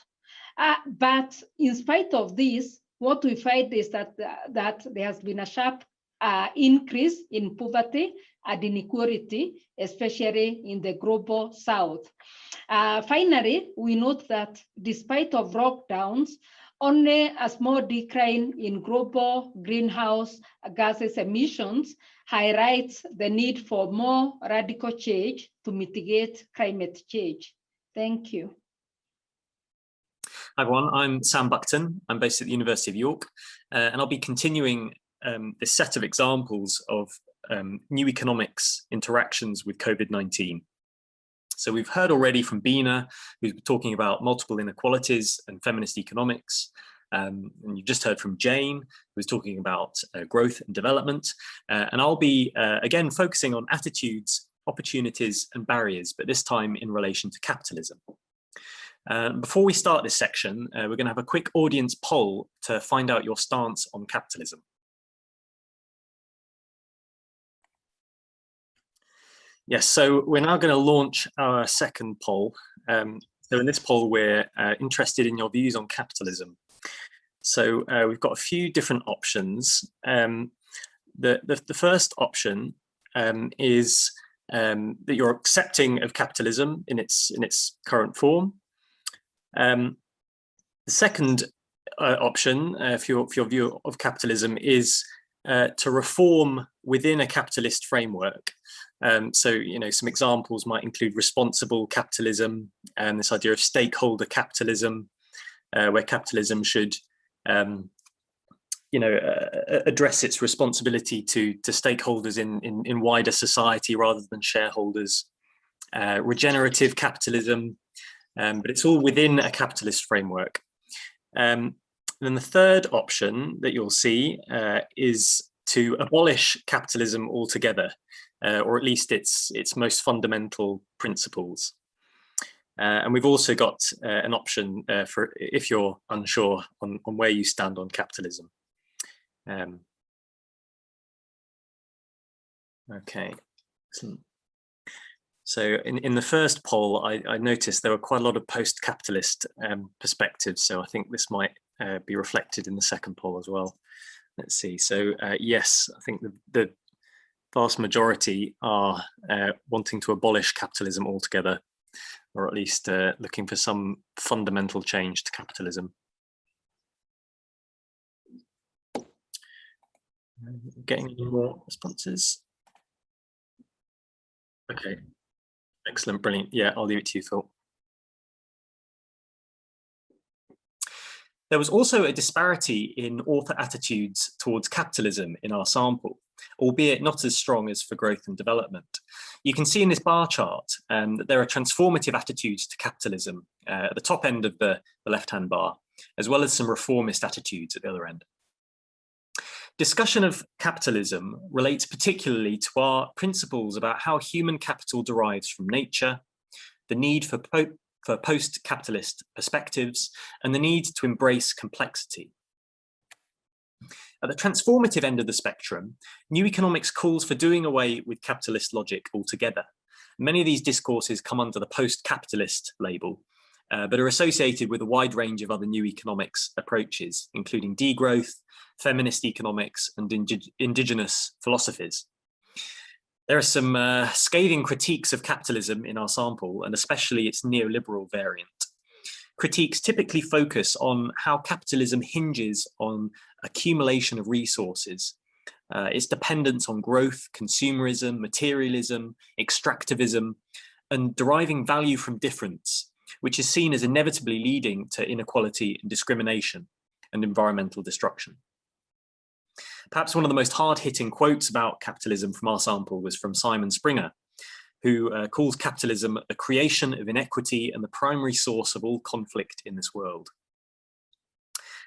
S5: But in spite of this, what we find is that there has been a sharp increase in poverty and inequality, especially in the global south. Finally, we note that despite of lockdowns, only a small decline in global greenhouse gases emissions highlights the need for more radical change to mitigate climate change. Thank you.
S6: Hi everyone, I'm Sam Buckton. I'm based at the University of York, and I'll be continuing this set of examples of new economics interactions with COVID-19. So we've heard already from Bina, who's talking about multiple inequalities and feminist economics. And you've just heard from Jane, who's talking about growth and development. And I'll be, again, focusing on attitudes, opportunities and barriers, but this time in relation to capitalism. Before we start this section, we're going to have a quick audience poll to find out your stance on capitalism. Yes, so we're now going to launch our second poll. So in this poll, we're interested in your views on capitalism. So we've got a few different options. The first option is that you're accepting of capitalism in its current form. The second option for your view of capitalism is to reform within a capitalist framework. So, you know, some examples might include responsible capitalism and this idea of stakeholder capitalism, where capitalism should, you know, address its responsibility to stakeholders in wider society rather than shareholders. Regenerative capitalism, but it's all within a capitalist framework. Then the third option that you'll see is to abolish capitalism altogether. or at least its most fundamental principles. And we've also got an option for if you're unsure on where you stand on capitalism. Okay, excellent. So in the first poll, I noticed there were quite a lot of post-capitalist perspectives, so I think this might be reflected in the second poll as well. Let's see. So yes, I think the vast majority are wanting to abolish capitalism altogether, or at least looking for some fundamental change to capitalism. Getting any more responses? Okay, excellent, brilliant. Yeah, I'll leave it to you, Phil. There was also a disparity in author attitudes towards capitalism in our sample, albeit not as strong as for growth and development. You can see in this bar chart that there are transformative attitudes to capitalism at the top end of the left-hand bar, as well as some reformist attitudes at the other end. Discussion of capitalism relates particularly to our principles about how human capital derives from nature, the need for post-capitalist perspectives, and the need to embrace complexity. At the transformative end of the spectrum, new economics calls for doing away with capitalist logic altogether. Many of these discourses come under the post-capitalist label, but are associated with a wide range of other new economics approaches, including degrowth, feminist economics, and indigenous philosophies. There are some scathing critiques of capitalism in our sample, and especially its neoliberal variant. Critiques typically focus on how capitalism hinges on accumulation of resources, its dependence on growth, consumerism, materialism, extractivism, and deriving value from difference, which is seen as inevitably leading to inequality and discrimination and environmental destruction. Perhaps one of the most hard-hitting quotes about capitalism from our sample was from Simon Springer, who calls capitalism the creation of inequity and the primary source of all conflict in this world.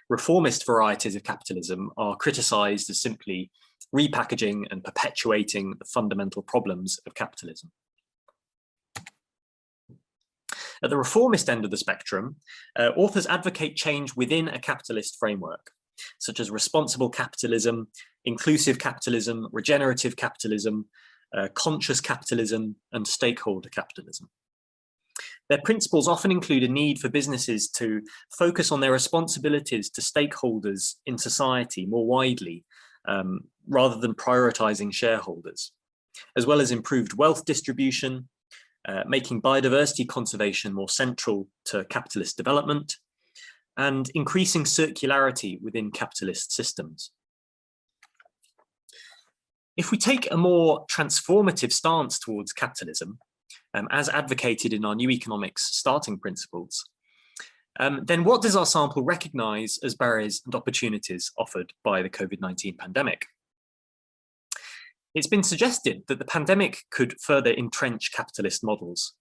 S6: Reformist varieties of capitalism are criticised as simply repackaging and perpetuating the fundamental problems of capitalism. At the reformist end of the spectrum, authors advocate change within a capitalist framework, such as responsible capitalism, inclusive capitalism, regenerative capitalism, conscious capitalism, and stakeholder capitalism. Their principles often include a need for businesses to focus on their responsibilities to stakeholders in society more widely, rather than prioritizing shareholders, as well as improved wealth distribution, making biodiversity conservation more central to capitalist development, and increasing circularity within capitalist systems. If we take a more transformative stance towards capitalism, as advocated in our new economics starting principles, then what does our sample recognise as barriers and opportunities offered by the COVID-19 pandemic? It's been suggested that the pandemic could further entrench capitalist models.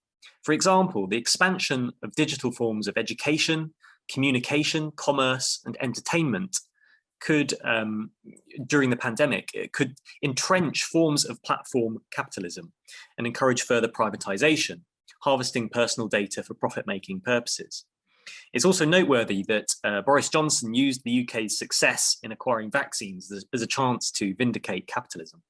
S6: For example, the expansion of digital forms of education, communication, commerce, and entertainment could, during the pandemic, it could entrench forms of platform capitalism and encourage further privatization, harvesting personal data for profit-making purposes. It's also noteworthy that Boris Johnson used the UK's success in acquiring vaccines as a chance to vindicate capitalism.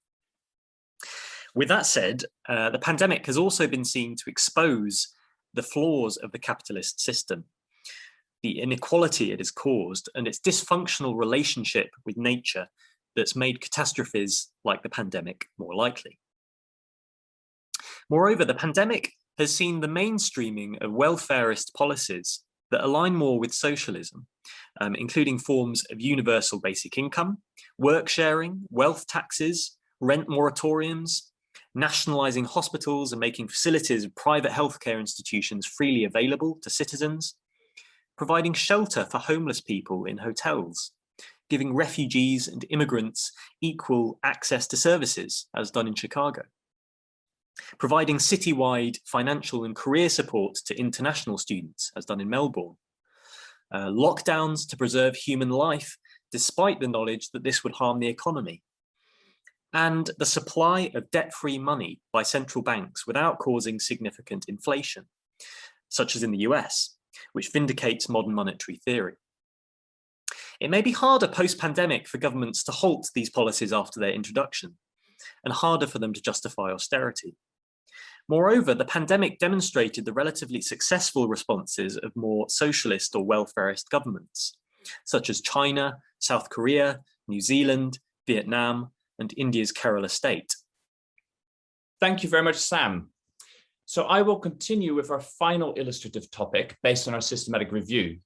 S6: With that said, the pandemic has also been seen to expose the flaws of the capitalist system, the inequality it has caused, and its dysfunctional relationship with nature that's made catastrophes like the pandemic more likely. Moreover, the pandemic has seen the mainstreaming of welfarist policies that align more with socialism, including forms of universal basic income, work sharing, wealth taxes, rent moratoriums, nationalising hospitals and making facilities of private healthcare institutions freely available to citizens, providing shelter for homeless people in hotels, giving refugees and immigrants equal access to services, as done in Chicago, providing citywide financial and career support to international students, as done in Melbourne, lockdowns to preserve human life, despite the knowledge that this would harm the economy, and the supply of debt-free money by central banks without causing significant inflation, such as in the US, which vindicates modern monetary theory. It may be harder post-pandemic for governments to halt these policies after their introduction, and harder for them to justify austerity. Moreover, the pandemic demonstrated the relatively successful responses of more socialist or welfarist governments, such as China, South Korea, New Zealand, Vietnam, and India's Kerala state.
S1: Thank you very much, Sam. So I will continue with our final illustrative topic based on our systematic review.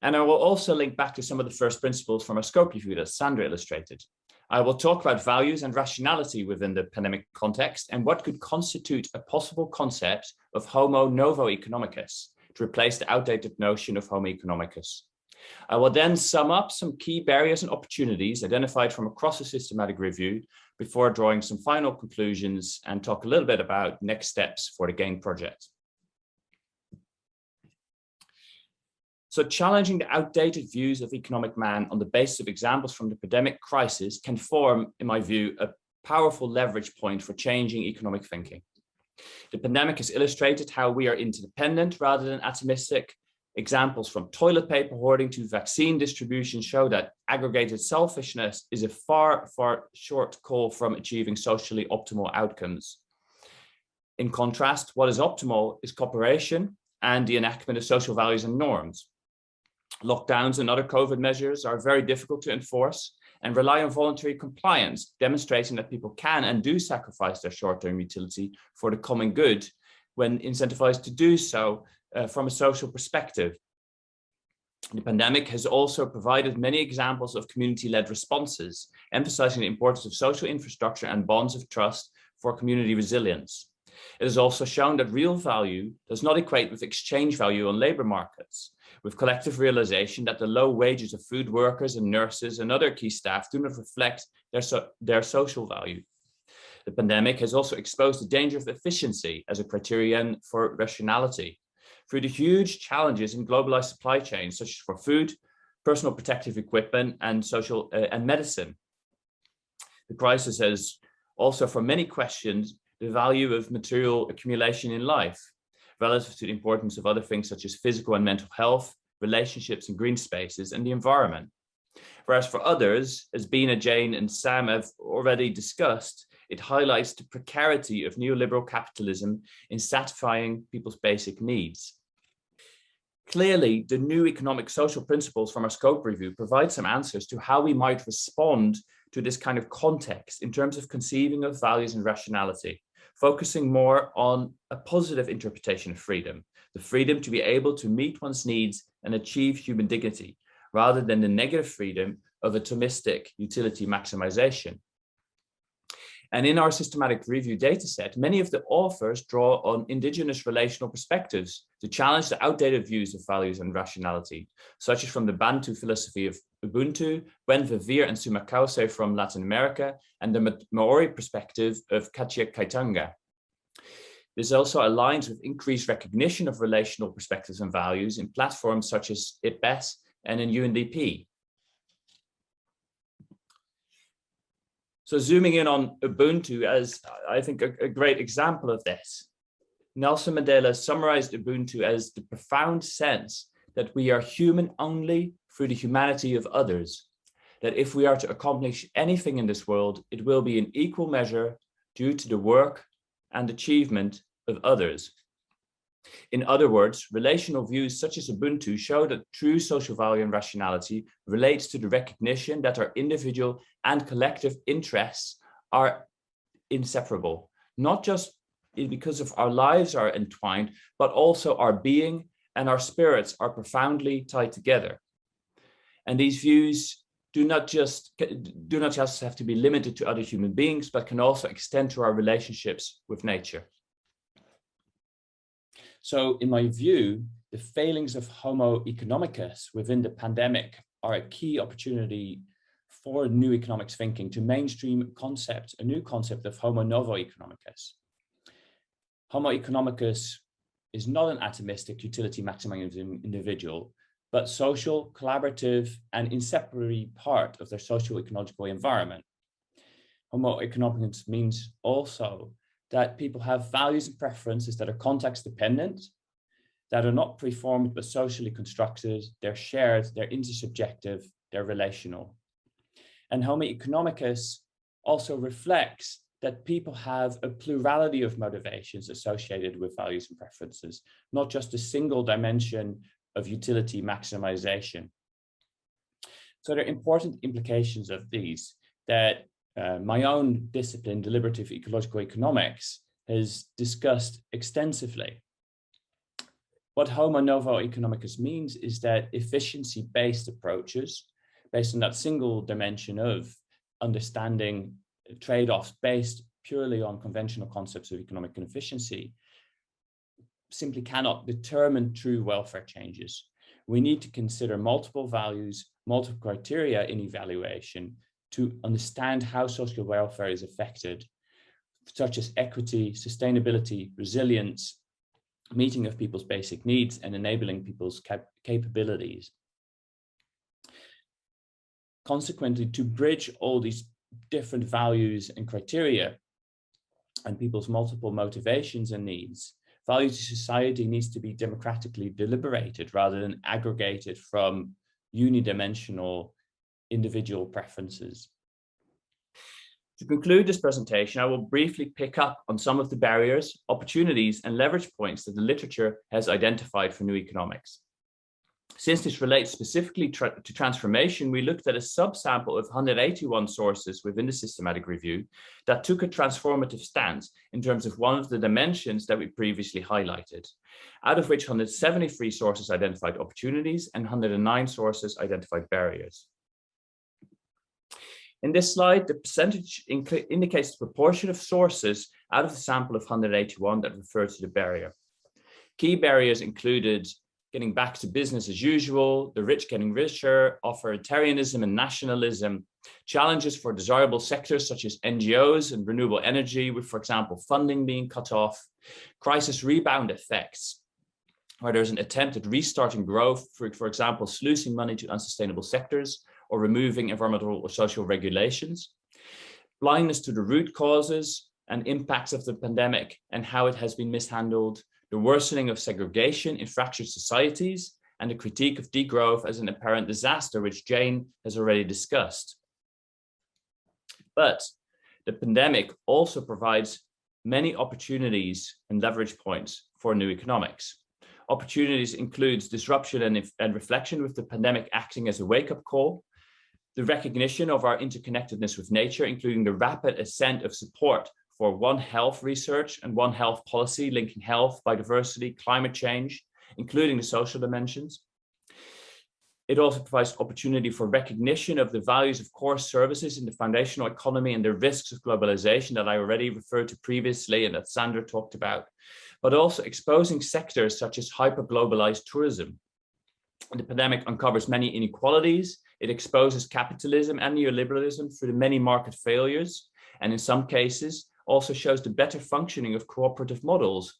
S1: And I will also link back to some of the first principles from our scope review that Sandra illustrated. I will talk about values and rationality within the pandemic context and what could constitute a possible concept of homo novo economicus to replace the outdated notion of homo economicus. I will then sum up some key barriers and opportunities identified from across the systematic review before drawing some final conclusions and talk a little bit about next steps for the GANE project. So challenging the outdated views of economic man on the basis of examples from the pandemic crisis can form, in my view, a powerful leverage point for changing economic thinking. The pandemic has illustrated how we are interdependent rather than atomistic. Examples from toilet paper hoarding to vaccine distribution show that aggregated selfishness is a far short call from achieving socially optimal outcomes. In contrast, what is optimal is cooperation and the enactment of social values and norms. Lockdowns and other COVID measures are very difficult to enforce and rely on voluntary compliance, demonstrating that people can and do sacrifice their short-term utility for the common good when incentivized to do so from a social perspective. The pandemic has also provided many examples of community-led responses, emphasizing the importance of social infrastructure and bonds of trust for community resilience. It has also shown that real value does not equate with exchange value on labor markets, with collective realization that the low wages of food workers and nurses and other key staff do not reflect their social value. The pandemic has also exposed the danger of efficiency as a criterion for rationality, through the huge challenges in globalized supply chains, such as for food, personal protective equipment, and social and medicine. The crisis has also, for many questions, the value of material accumulation in life, relative to the importance of other things such as physical and mental health, relationships and green spaces, and the environment. Whereas for others, as Bina, Jane, and Sam have already discussed, it highlights the precarity of neoliberal capitalism in satisfying people's basic needs. Clearly, the new economic social principles from our scope review provide some answers to how we might respond to this kind of context in terms of conceiving of values and rationality, focusing more on a positive interpretation of freedom, the freedom to be able to meet one's needs and achieve human dignity, rather than the negative freedom of atomistic utility maximization. And in our systematic review dataset, many of the authors draw on indigenous relational perspectives to challenge the outdated views of values and rationality, such as from the Bantu philosophy of Ubuntu, Gwen Verveer and Sumakause from Latin America, and the Maori perspective of Kachia Kaitanga. This also aligns with increased recognition of relational perspectives and values in platforms such as IPBES and in UNDP. So zooming in on Ubuntu as, I think, a great example of this. Nelson Mandela summarized Ubuntu as the profound sense that we are human only through the humanity of others, that if we are to accomplish anything in this world, it will be in equal measure due to the work and achievement of others. In other words, relational views such as Ubuntu show that true social value and rationality relates to the recognition that our individual and collective interests are inseparable, not just because of our lives are entwined, but also our being and our spirits are profoundly tied together. And these views do not just have to be limited to other human beings, but can also extend to our relationships with nature. So in my view, the failings of Homo economicus within the pandemic are a key opportunity for new economics thinking to mainstream a new concept of Homo novo economicus. Homo economicus is not an atomistic utility maximizing individual, but social, collaborative, and inseparably part of their socio-ecological environment. Homo economicus means also that people have values and preferences that are context dependent, that are not preformed but socially constructed, they're shared, they're intersubjective, they're relational. And Homo economicus also reflects that people have a plurality of motivations associated with values and preferences, not just a single dimension of utility maximization. So there are important implications of these that my own discipline, deliberative ecological economics, has discussed extensively. What Homo novo economicus means is that efficiency-based approaches, based on that single dimension of understanding trade-offs based purely on conventional concepts of economic inefficiency, simply cannot determine true welfare changes. We need to consider multiple values, multiple criteria in evaluation to understand how social welfare is affected, such as equity, sustainability, resilience, meeting of people's basic needs, and enabling people's capabilities. Consequently, to bridge all these different values and criteria and people's multiple motivations and needs, value to society needs to be democratically deliberated rather than aggregated from unidimensional individual preferences. To conclude this presentation, I will briefly pick up on some of the barriers, opportunities, and leverage points that the literature has identified for new economics. Since this relates specifically to transformation, we looked at a subsample of 181 sources within the systematic review that took a transformative stance in terms of one of the dimensions that we previously highlighted, out of which 173 sources identified opportunities and 109 sources identified barriers. In this slide, the percentage indicates the proportion of sources out of the sample of 181 that refer to the barrier. Key barriers included getting back to business as usual, the rich getting richer, authoritarianism and nationalism, challenges for desirable sectors such as NGOs and renewable energy, with, for example, funding being cut off, crisis rebound effects, where there's an attempt at restarting growth, for example, sluicing money to unsustainable sectors or removing environmental or social regulations, blindness to the root causes and impacts of the pandemic and how it has been mishandled, the worsening of segregation in fractured societies, and the critique of degrowth as an apparent disaster, which Jane has already discussed. But the pandemic also provides many opportunities and leverage points for new economics. Opportunities includes disruption and reflection, with the pandemic acting as a wake-up call, the recognition of our interconnectedness with nature, including the rapid ascent of support for One Health research and One Health policy linking health, biodiversity, climate change, including the social dimensions. It also provides opportunity for recognition of the values of core services in the foundational economy and the risks of globalization that I already referred to previously and that Sandra talked about, but also exposing sectors such as hyper-globalized tourism. The pandemic uncovers many inequalities. It exposes capitalism and neoliberalism through the many market failures, and in some cases, also shows the better functioning of cooperative models.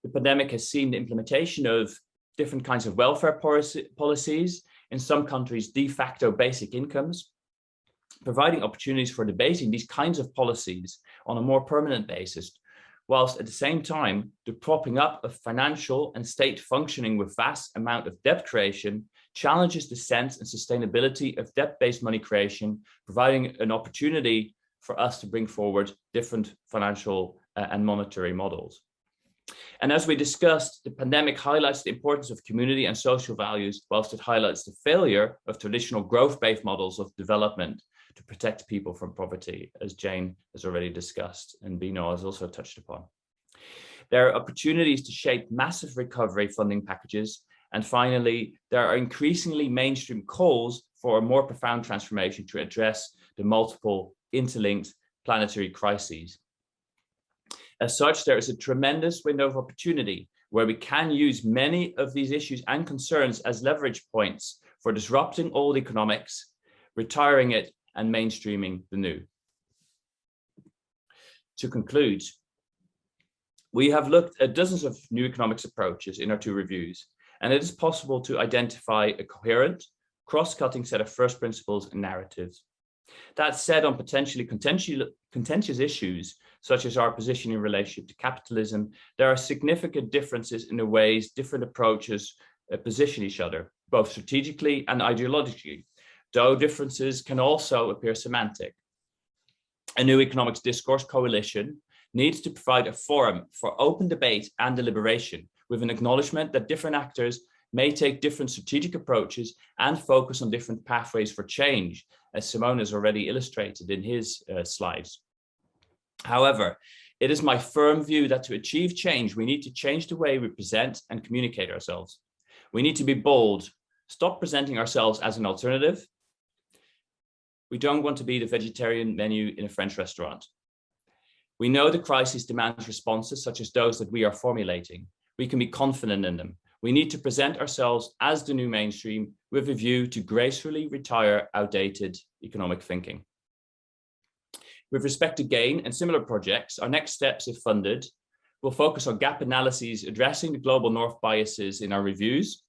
S1: The pandemic has seen the implementation of different kinds of welfare policies, in some countries de facto basic incomes, providing opportunities for debating these kinds of policies on a more permanent basis, whilst at the same time, the propping up of financial and state functioning with vast amount of debt creation challenges the sense and sustainability of debt-based money creation, providing an opportunity for us to bring forward different financial and monetary models. And as we discussed, the pandemic highlights the importance of community and social values, whilst it highlights the failure of traditional growth-based models of development to protect people from poverty, as Jane has already discussed and Bino has also touched upon. There are opportunities to shape massive recovery funding packages. And finally, there are increasingly mainstream calls for a more profound transformation to address the multiple interlinked planetary crises. As such, there is a tremendous window of opportunity where we can use many of these issues and concerns as leverage points for disrupting old economics, retiring it, and mainstreaming the new. To conclude, we have looked at dozens of new economics approaches in our two reviews, and it is possible to identify a coherent, cross-cutting set of first principles and narratives. That said, on potentially contentious issues, such as our position in relationship to capitalism, there are significant differences in the ways different approaches position each other, both strategically and ideologically, though differences can also appear semantic. A new economics discourse coalition needs to provide a forum for open debate and deliberation, with an acknowledgement that different actors may take different strategic approaches and focus on different pathways for change, as Simone has already illustrated in his slides. However, it is my firm view that to achieve change, we need to change the way we present and communicate ourselves. We need to be bold, stop presenting ourselves as an alternative. We don't want to be the vegetarian menu in a French restaurant. We know the crisis demands responses such as those that we are formulating. We can be confident in them. We need to present ourselves as the new mainstream with a view to gracefully retire outdated economic thinking. With respect to GANE and similar projects, our next steps, if funded, will focus on gap analyses addressing the global north biases in our reviews,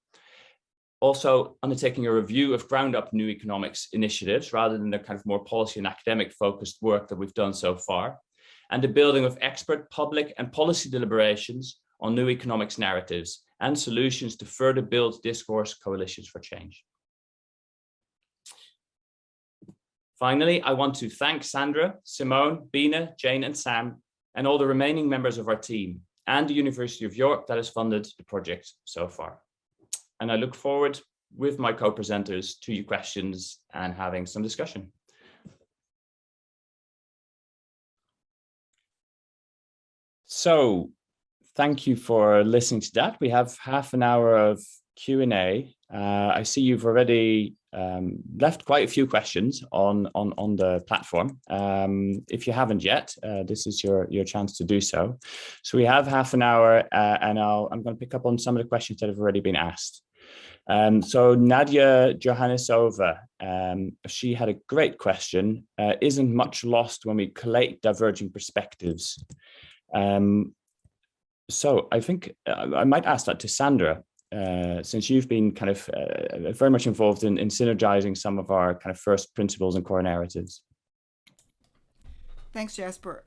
S1: also undertaking a review of ground-up new economics initiatives rather than the kind of more policy and academic focused work that we've done so far, and the building of expert public and policy deliberations on new economics narratives and solutions to further build discourse coalitions for change. Finally, I want to thank Sandra, Simone, Bina, Jane, and Sam, and all the remaining members of our team, and the University of York that has funded the project so far. And I look forward with my co-presenters to your questions and having some discussion. So, thank you for listening to that. We have half an hour of Q&A. I see you've already left quite a few questions on the platform. If you haven't yet, this is your chance to do so. So we have half an hour, and I'm going to pick up on some of the questions that have already been asked. So Nadia Johannesova, she had a great question. Isn't much lost when we collate diverging perspectives? So I think I might ask that to Sandra, since you've been kind of very much involved in synergizing some of our kind of first principles and core narratives.
S2: Thanks, Jasper.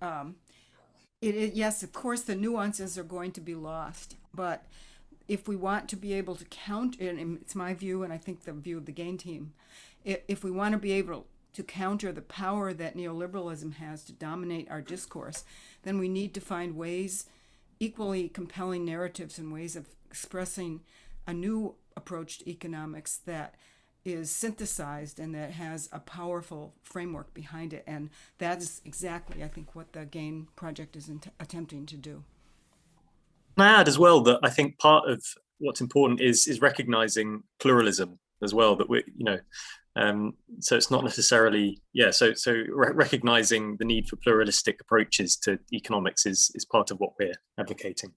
S2: Yes, of course, the nuances are going to be lost, but if we want to be able to counter, and it's my view, and I think the view of the GANE team, if we want to be able to counter the power that neoliberalism has to dominate our discourse, then we need to find ways, equally compelling narratives and ways of expressing a new approach to economics that is synthesized and that has a powerful framework behind it. And that's exactly, I think, what the GANE project is attempting to do.
S6: Can I add as well that I think part of what's important is recognizing pluralism as well, that we, so it's not necessarily, so recognizing the need for pluralistic approaches to economics is part of what we're advocating.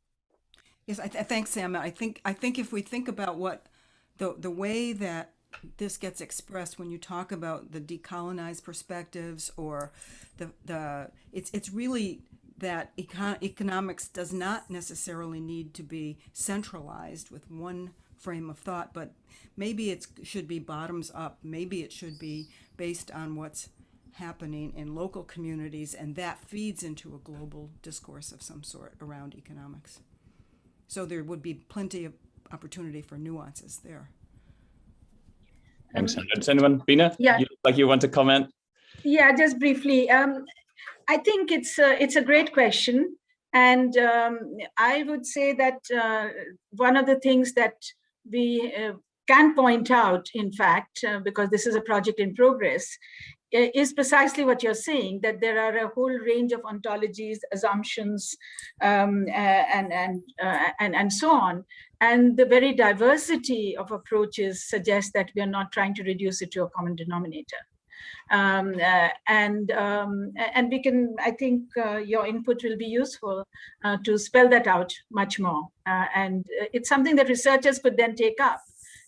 S2: Yes, thanks, Sam. I think if we think about what the way that this gets expressed when you talk about the decolonized perspectives, or it's really that economics does not necessarily need to be centralized with one frame of thought, but maybe it should be bottoms up. Maybe it should be based on what's happening in local communities, and that feeds into a global discourse of some sort around economics. So there would be plenty of opportunity for nuances there.
S1: Thanks, Sandra. Does anyone, Bina?
S4: Yeah.
S1: You want to comment?
S4: Yeah, just briefly. I think it's a great question, and I would say that one of the things that we can point out, in fact, because this is a project in progress, is precisely what you're saying, that there are a whole range of ontologies, assumptions, and so on. And the very diversity of approaches suggests that we are not trying to reduce it to a common denominator. And we can, I think your input will be useful to spell that out much more. And it's something that researchers could then take up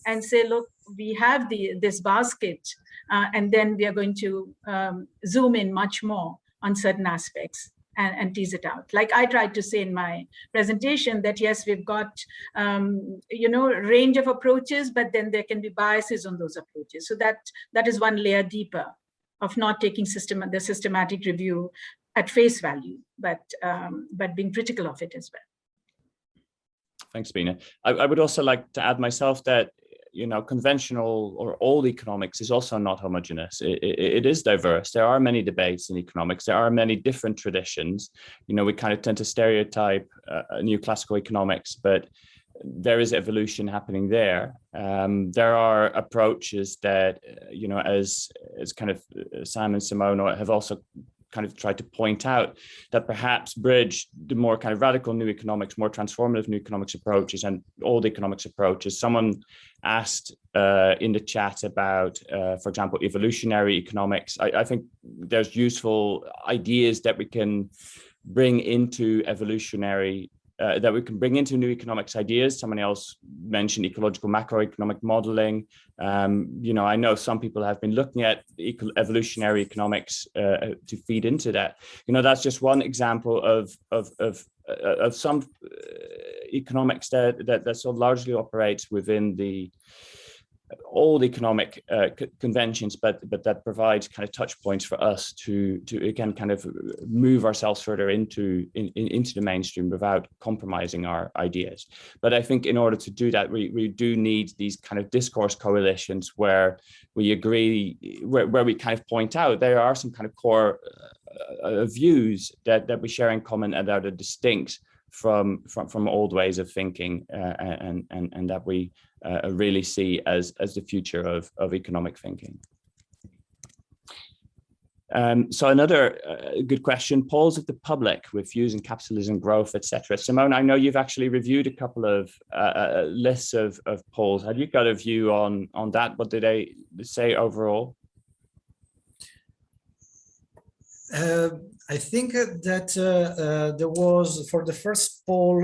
S4: and say, look, we have this basket, and then we are going to zoom in much more on certain aspects and tease it out. Like I tried to say in my presentation that, yes, we've got, range of approaches, but then there can be biases on those approaches. So that is one layer deeper of not taking the systematic review at face value, but being critical of it as well.
S1: Thanks, Bina. I would also like to add myself that, conventional or old economics is also not homogeneous. It is diverse. There are many debates in economics. There are many different traditions. We kind of tend to stereotype new classical economics, but there is evolution happening there. There are approaches that, as kind of Sam and Simone have also kind of tried to point out, that perhaps bridge the more kind of radical new economics, more transformative new economics approaches and old economics approaches. Someone asked in the chat about, for example, evolutionary economics. I think there's useful ideas that we can bring into evolutionary that we can bring into new economics ideas. Someone else mentioned ecological macroeconomic modeling. I know some people have been looking at evolutionary economics to feed into that. That's just one example of some economics that so largely operates within the old economic conventions, but that provides kind of touch points for us to again kind of move ourselves further into the mainstream without compromising our ideas. But I think in order to do that, we do need these kind of discourse coalitions where we agree, where we kind of point out there are some kind of core views that we share in common and that are distinct from old ways of thinking, and that we really see as the future of economic thinking. So another good question, polls of the public with views in capitalism, growth, etc. Simone, I know you've actually reviewed a couple of lists of polls. Have you got a view on that? What did they say overall?
S3: I think that there was, for the first poll,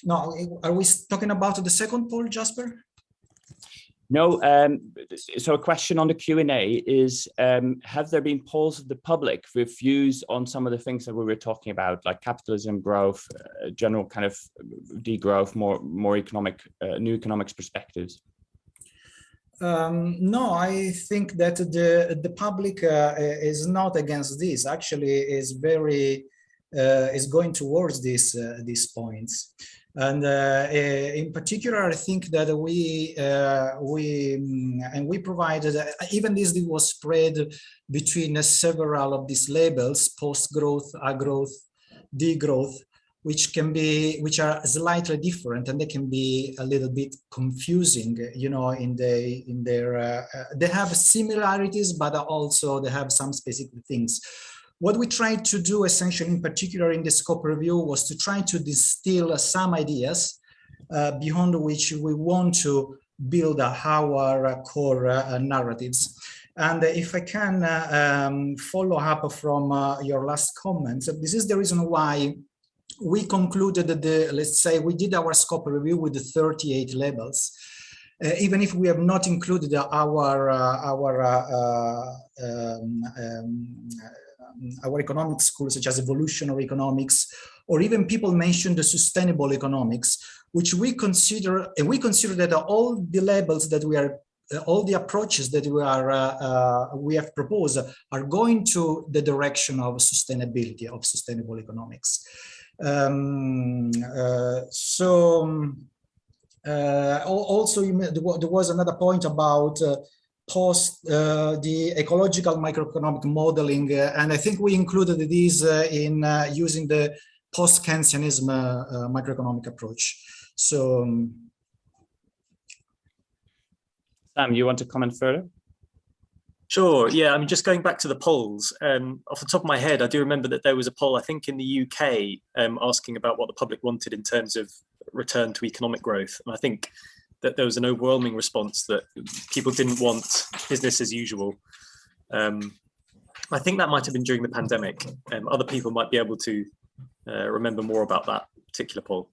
S3: no, are we talking about the second poll, Jasper?
S1: No, so a question on the Q&A is, have there been polls of the public with views on some of the things that we were talking about, like capitalism, growth, general kind of degrowth, more economic, new economics perspectives?
S3: No, I think that the public is not against this. Actually, is going towards these points. And in particular, I think that we provided, even this was spread between several of these labels: post-growth, agrowth, degrowth, which are slightly different, and they can be a little bit confusing, they have similarities, but also they have some specific things. What we tried to do essentially, in particular in the scope review, was to try to distill some ideas beyond which we want to build our core narratives. And if I can follow up from your last comments, this is the reason why we concluded that let's say we did our scope review with the 38 labels, even if we have not included our economic schools, such as evolutionary economics, or even people mentioned the sustainable economics, which we consider, and we consider that all the labels that we are, all the approaches that we have proposed are going to the direction of sustainability, of sustainable economics. Also, there was another point about the ecological microeconomic modeling, and I think we included these in using the post-Keynesianism microeconomic approach. So,
S1: Sam, you want to comment further?
S6: Sure, yeah, I mean, just going back to the polls, off the top of my head, I do remember that there was a poll, I think in the UK, asking about what the public wanted in terms of return to economic growth. And I think that there was an overwhelming response that people didn't want business as usual. I think that might have been during the pandemic. Other people might be able to remember more about that particular poll.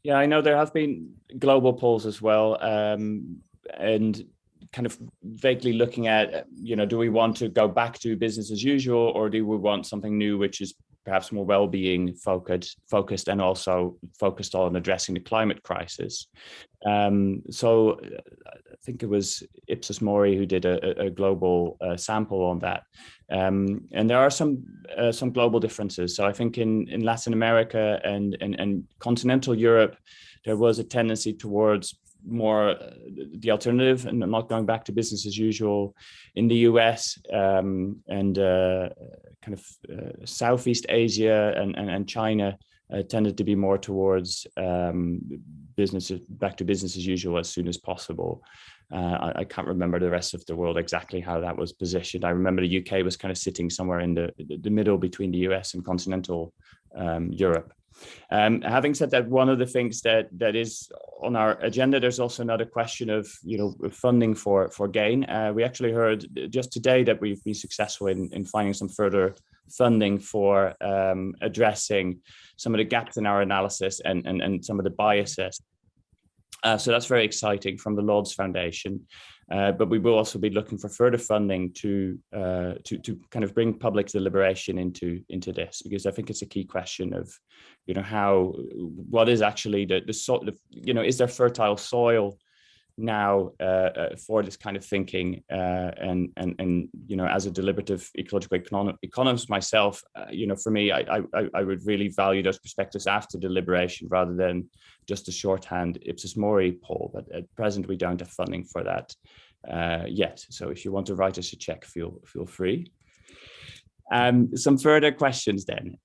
S1: Yeah, I know there have been global polls as well, and kind of vaguely looking at, do we want to go back to business as usual, or do we want something new, which is perhaps more well-being focused and also focused on addressing the climate crisis. So I think it Ipsos Mori, who did a global sample on that. And there are some global differences. So I think in Latin America and continental Europe, there was a tendency towards more the alternative and not going back to business as usual. In the US and kind of Southeast Asia and China tended to be more towards back to business as usual as soon as possible. I can't remember the rest of the world exactly how that was positioned. I remember the UK was kind of sitting somewhere in the middle between the US and continental Europe. Having said that, one of the things that is on our agenda, there's also another question of funding for GANE. We actually heard just today that we've been successful in finding some further funding for addressing some of the gaps in our analysis and some of the biases. So that's very exciting from the Lords Foundation. But we will also be looking for further funding to kind of bring public deliberation into this, because I think it's a key question of, what is actually the sort of, is there fertile soil now for this kind of thinking? And as a deliberative ecological economist myself, for me, I would really value those perspectives after deliberation rather than just a shorthand Ipsos Mori poll. But at present, we don't have funding for that yet. So if you want to write us a check, feel free. Some further questions then.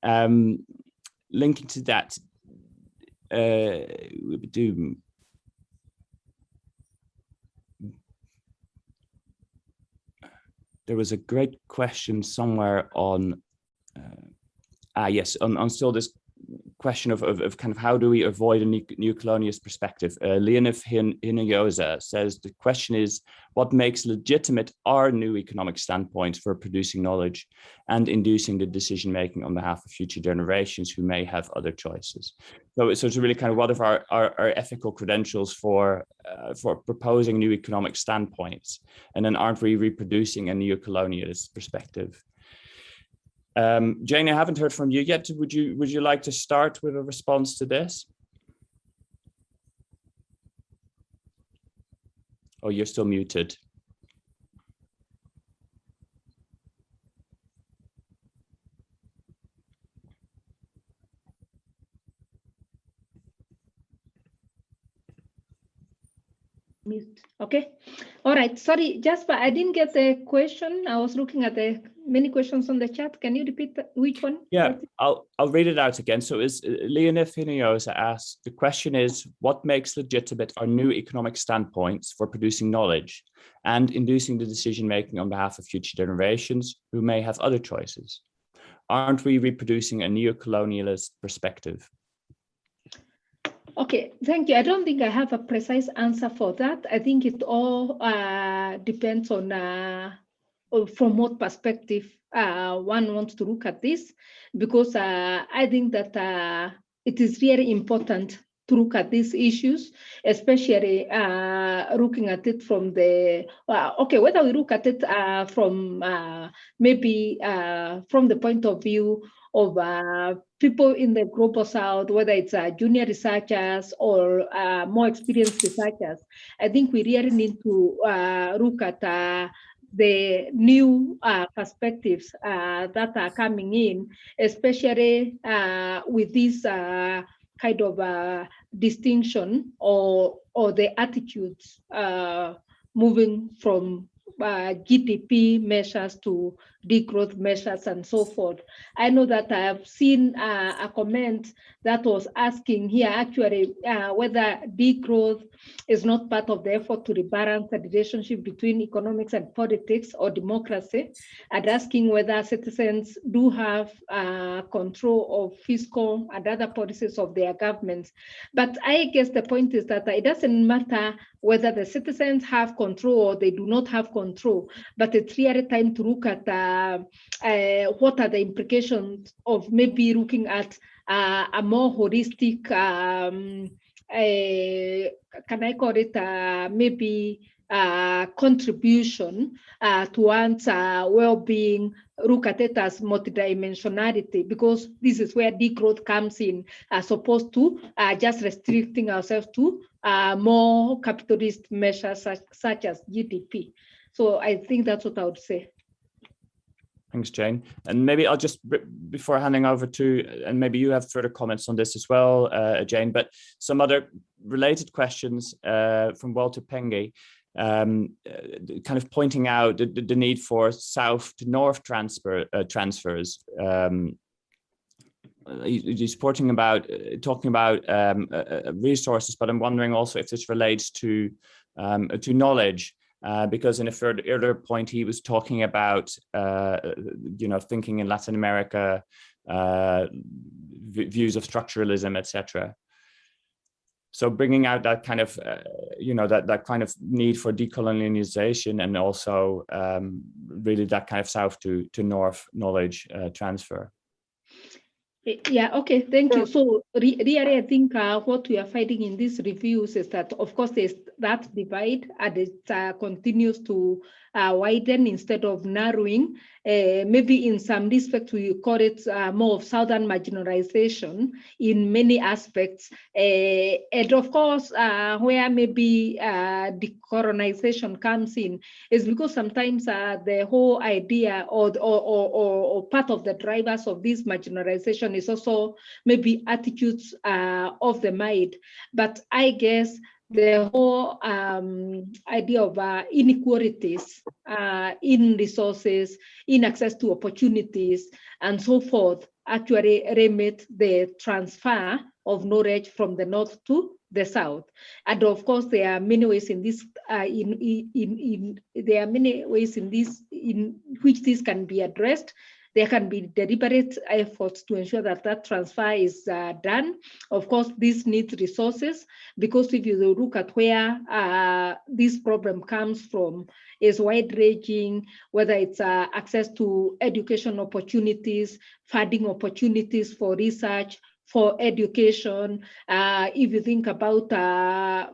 S1: Linking to that, there was a great question somewhere on, on still this question of kind of how do we avoid a neo-colonialist perspective. Leonif Hinojosa says the question is, what makes legitimate our new economic standpoints for producing knowledge and inducing the decision-making on behalf of future generations who may have other choices? So it's really kind of what are our ethical credentials for proposing new economic standpoints, and then aren't we reproducing a neo-colonialist perspective? Jane, I haven't heard from you yet. Would you like to start with a response to this? Oh, you're still muted.
S5: Okay. All right. Sorry, Jasper, I didn't get the question. I was looking at the many questions on the chat. Can you repeat which one?
S1: Yeah, I'll read it out again. So is Leonif Hinojosa asked, the question is, what makes legitimate our new economic standpoints for producing knowledge and inducing the decision-making on behalf of future generations who may have other choices? Aren't we reproducing a neo-colonialist perspective?
S5: Okay, thank you. I don't think I have a precise answer for that. I think it all depends on from what perspective one wants to look at this, because I think that it is really important to look at these issues, especially looking at it from the, whether we look at it from maybe from the point of view of people in the global south, whether it's junior researchers or more experienced researchers. I think we really need to look at the new perspectives that are coming in, especially with this kind of distinction or the attitudes moving from GDP measures to degrowth measures and so forth. I know that I have seen a comment that was asking here actually whether degrowth is not part of the effort to rebalance the relationship between economics and politics or democracy, and asking whether citizens do have control of fiscal and other policies of their governments. But I guess the point is that it doesn't matter whether the citizens have control or they do not have control, but it's really time to look at what are the implications of maybe looking at a more holistic can I call it maybe contribution towards well-being, look at it as multidimensionality, because this is where degrowth comes in, as opposed to just restricting ourselves to more capitalist measures such as GDP. So I think that's what I would say.
S1: Thanks, Jane. And maybe I'll just, before handing over to, and maybe you have further comments on this as well, Jane, but some other related questions from Walter Penge, kind of pointing out the need for south to north transfers. He's talking about resources, but I'm wondering also if this relates to knowledge. Because in a earlier point, he was talking about, thinking in Latin America, views of structuralism, etc. So bringing out that kind of, that kind of need for decolonialization, and also really that kind of south to north knowledge transfer.
S5: Yeah, okay, thank you. So really, I think what we are finding in these reviews is that, of course, there's that divide, and it continues to widen instead of narrowing. Maybe in some respects, we call it more of southern marginalization in many aspects. And of course, where maybe decolonization comes in is because sometimes the whole idea or part of the drivers of this marginalization is also maybe attitudes of the mind. But I guess the whole idea of inequalities in resources, in access to opportunities, and so forth, actually remit the transfer of knowledge from the north to the south. And of course, there are many ways in this, there are many ways in which this can be addressed. There can be deliberate efforts to ensure that that transfer is done. Of course, this needs resources, because if you look at where this problem comes from, is wide-ranging, whether it's access to education opportunities, funding opportunities for research, for education, if you think about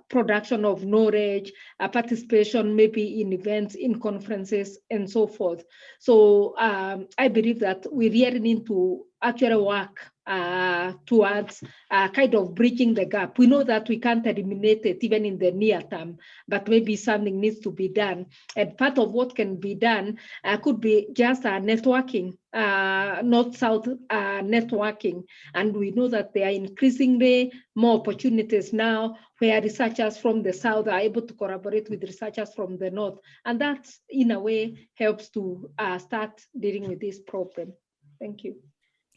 S5: production of knowledge, participation maybe in events, in conferences, and so forth. So I believe that we really need to actually work towards kind of bridging the gap. We know that we can't eliminate it even in the near term, but maybe something needs to be done. And part of what can be done could be just networking, north-south networking. And we know that there are increasingly more opportunities now where researchers from the south are able to collaborate with researchers from the north. And that, in a way, helps to start dealing with this problem. Thank you.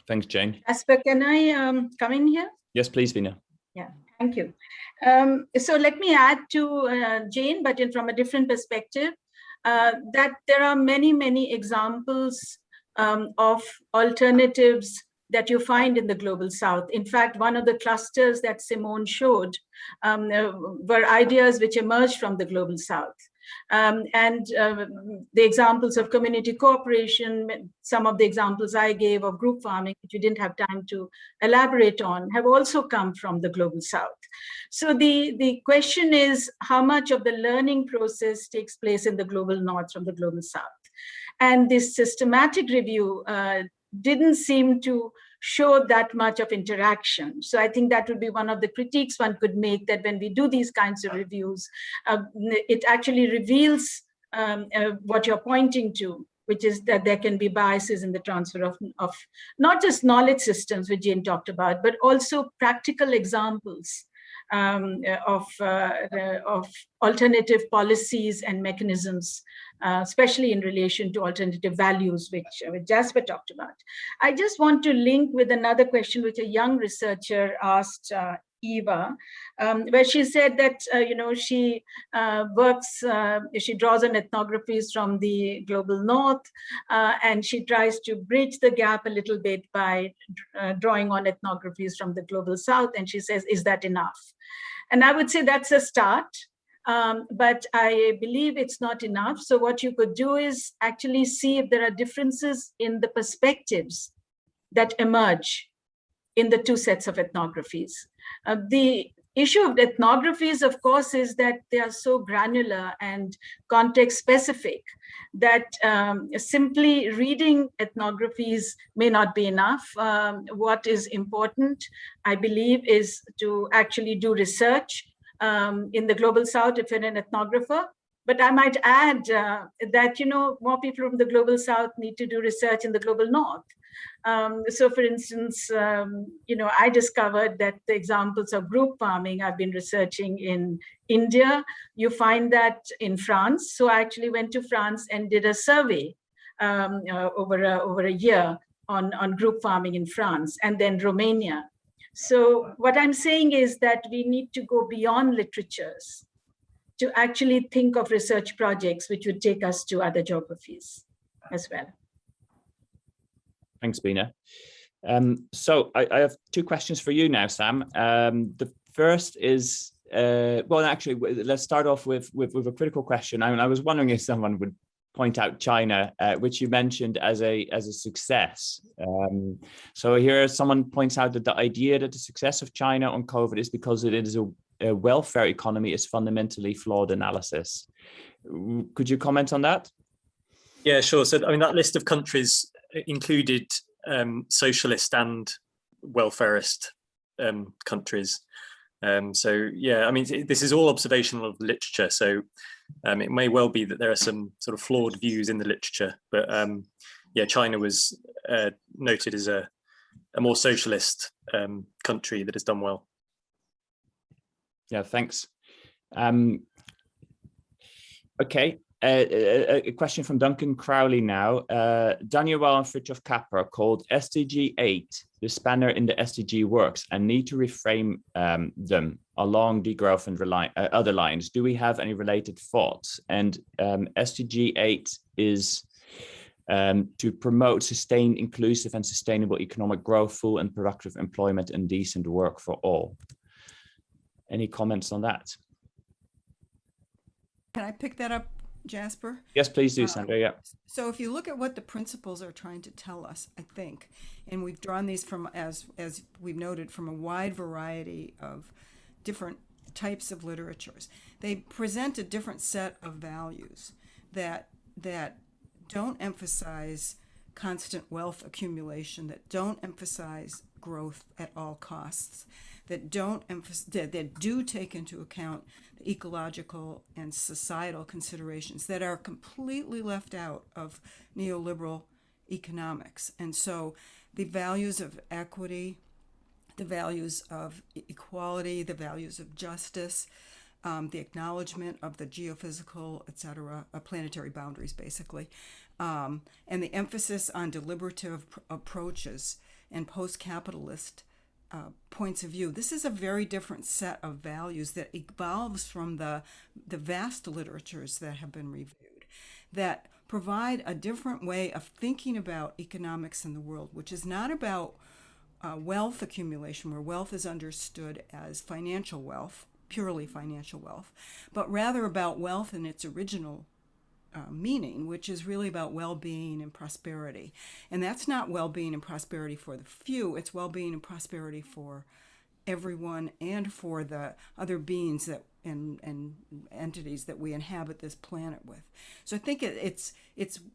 S1: Thanks, Jane.
S4: Jasper, can I come in here?
S1: Yes, please, Vina.
S4: Yeah, thank you. So let me add to Jane, but from a different perspective, that there are many, many examples of alternatives that you find in the global south. In fact, one of the clusters that Simone showed were ideas which emerged from the global south. The examples of community cooperation, some of the examples I gave of group farming, which you didn't have time to elaborate on, have also come from the global south. So the question is, how much of the learning process takes place in the global north from the global south? And this systematic review didn't seem to show that much of interaction. So I think that would be one of the critiques one could make, that when we do these kinds of reviews, it actually reveals what you're pointing to, which is that there can be biases in the transfer of not just knowledge systems, which Jane talked about, but also practical examples of alternative policies and mechanisms, especially in relation to alternative values, which Jasper talked about. I just want to link with another question which a young researcher asked Eva, where she said that she she draws on ethnographies from the global north, and she tries to bridge the gap a little bit by drawing on ethnographies from the global south. And she says, is that enough? And I would say that's a start, but I believe it's not enough. So what you could do is actually see if there are differences in the perspectives that emerge in the two sets of ethnographies. issue of ethnographies, of course, is that they are so granular and context specific that simply reading ethnographies may not be enough. What is important, I believe, is to actually do research in the Global South if you're an ethnographer. But I might add that, more people from the Global South need to do research in the Global North. So for instance, I discovered that the examples of group farming I've been researching in India, you find that in France. So I actually went to France and did a survey over a year on group farming in France, and then Romania. So what I'm saying is that we need to go beyond literatures to actually think of research projects which would take us to other geographies as well.
S1: Thanks, Bina. So I have two questions for you now, Sam. The first is, well, actually, let's start off with a critical question. I was wondering if someone would point out China, which you mentioned as a success. So here someone points out that the idea that the success of China on COVID is because it is a welfare economy is fundamentally flawed analysis. Could you comment on that?
S6: Yeah, sure. So, I mean, that list of countries included socialist and welfarist countries. So, yeah, I mean, this is all observational of literature. So it may well be that there are some sort of flawed views in the literature. But yeah, China was noted as a more socialist country that has done well.
S1: Yeah, thanks. Okay. A question from Duncan Crowley now. Daniel and Fritjof Capper called SDG 8 the spanner in the SDG works and need to reframe them along degrowth and other lines. Do we have any related thoughts? And SDG 8 is to promote sustained, inclusive and sustainable economic growth, full and productive employment and decent work for all. Any comments on that?
S2: Can I pick that up, Jasper?
S1: Yes, please do, Sandra. Yeah.
S2: So if you look at what the principles are trying to tell us, I think, and we've drawn these from, as we've noted, from a wide variety of different types of literatures, they present a different set of values that don't emphasize constant wealth accumulation, that don't emphasize growth at all costs, that do take into account the ecological and societal considerations that are completely left out of neoliberal economics. And so the values of equity, the values of equality, the values of justice, the acknowledgement of the geophysical, et cetera, planetary boundaries, basically, and the emphasis on deliberative approaches and post-capitalist points of view. This is a very different set of values that evolves from the vast literatures that have been reviewed, that provide a different way of thinking about economics in the world, which is not about wealth accumulation, where wealth is understood as financial wealth, purely financial wealth, but rather about wealth in its original meaning, which is really about well-being and prosperity. And that's not well-being and prosperity for the few, it's well-being and prosperity for everyone and for the other beings that and entities that we inhabit this planet with. So I think it's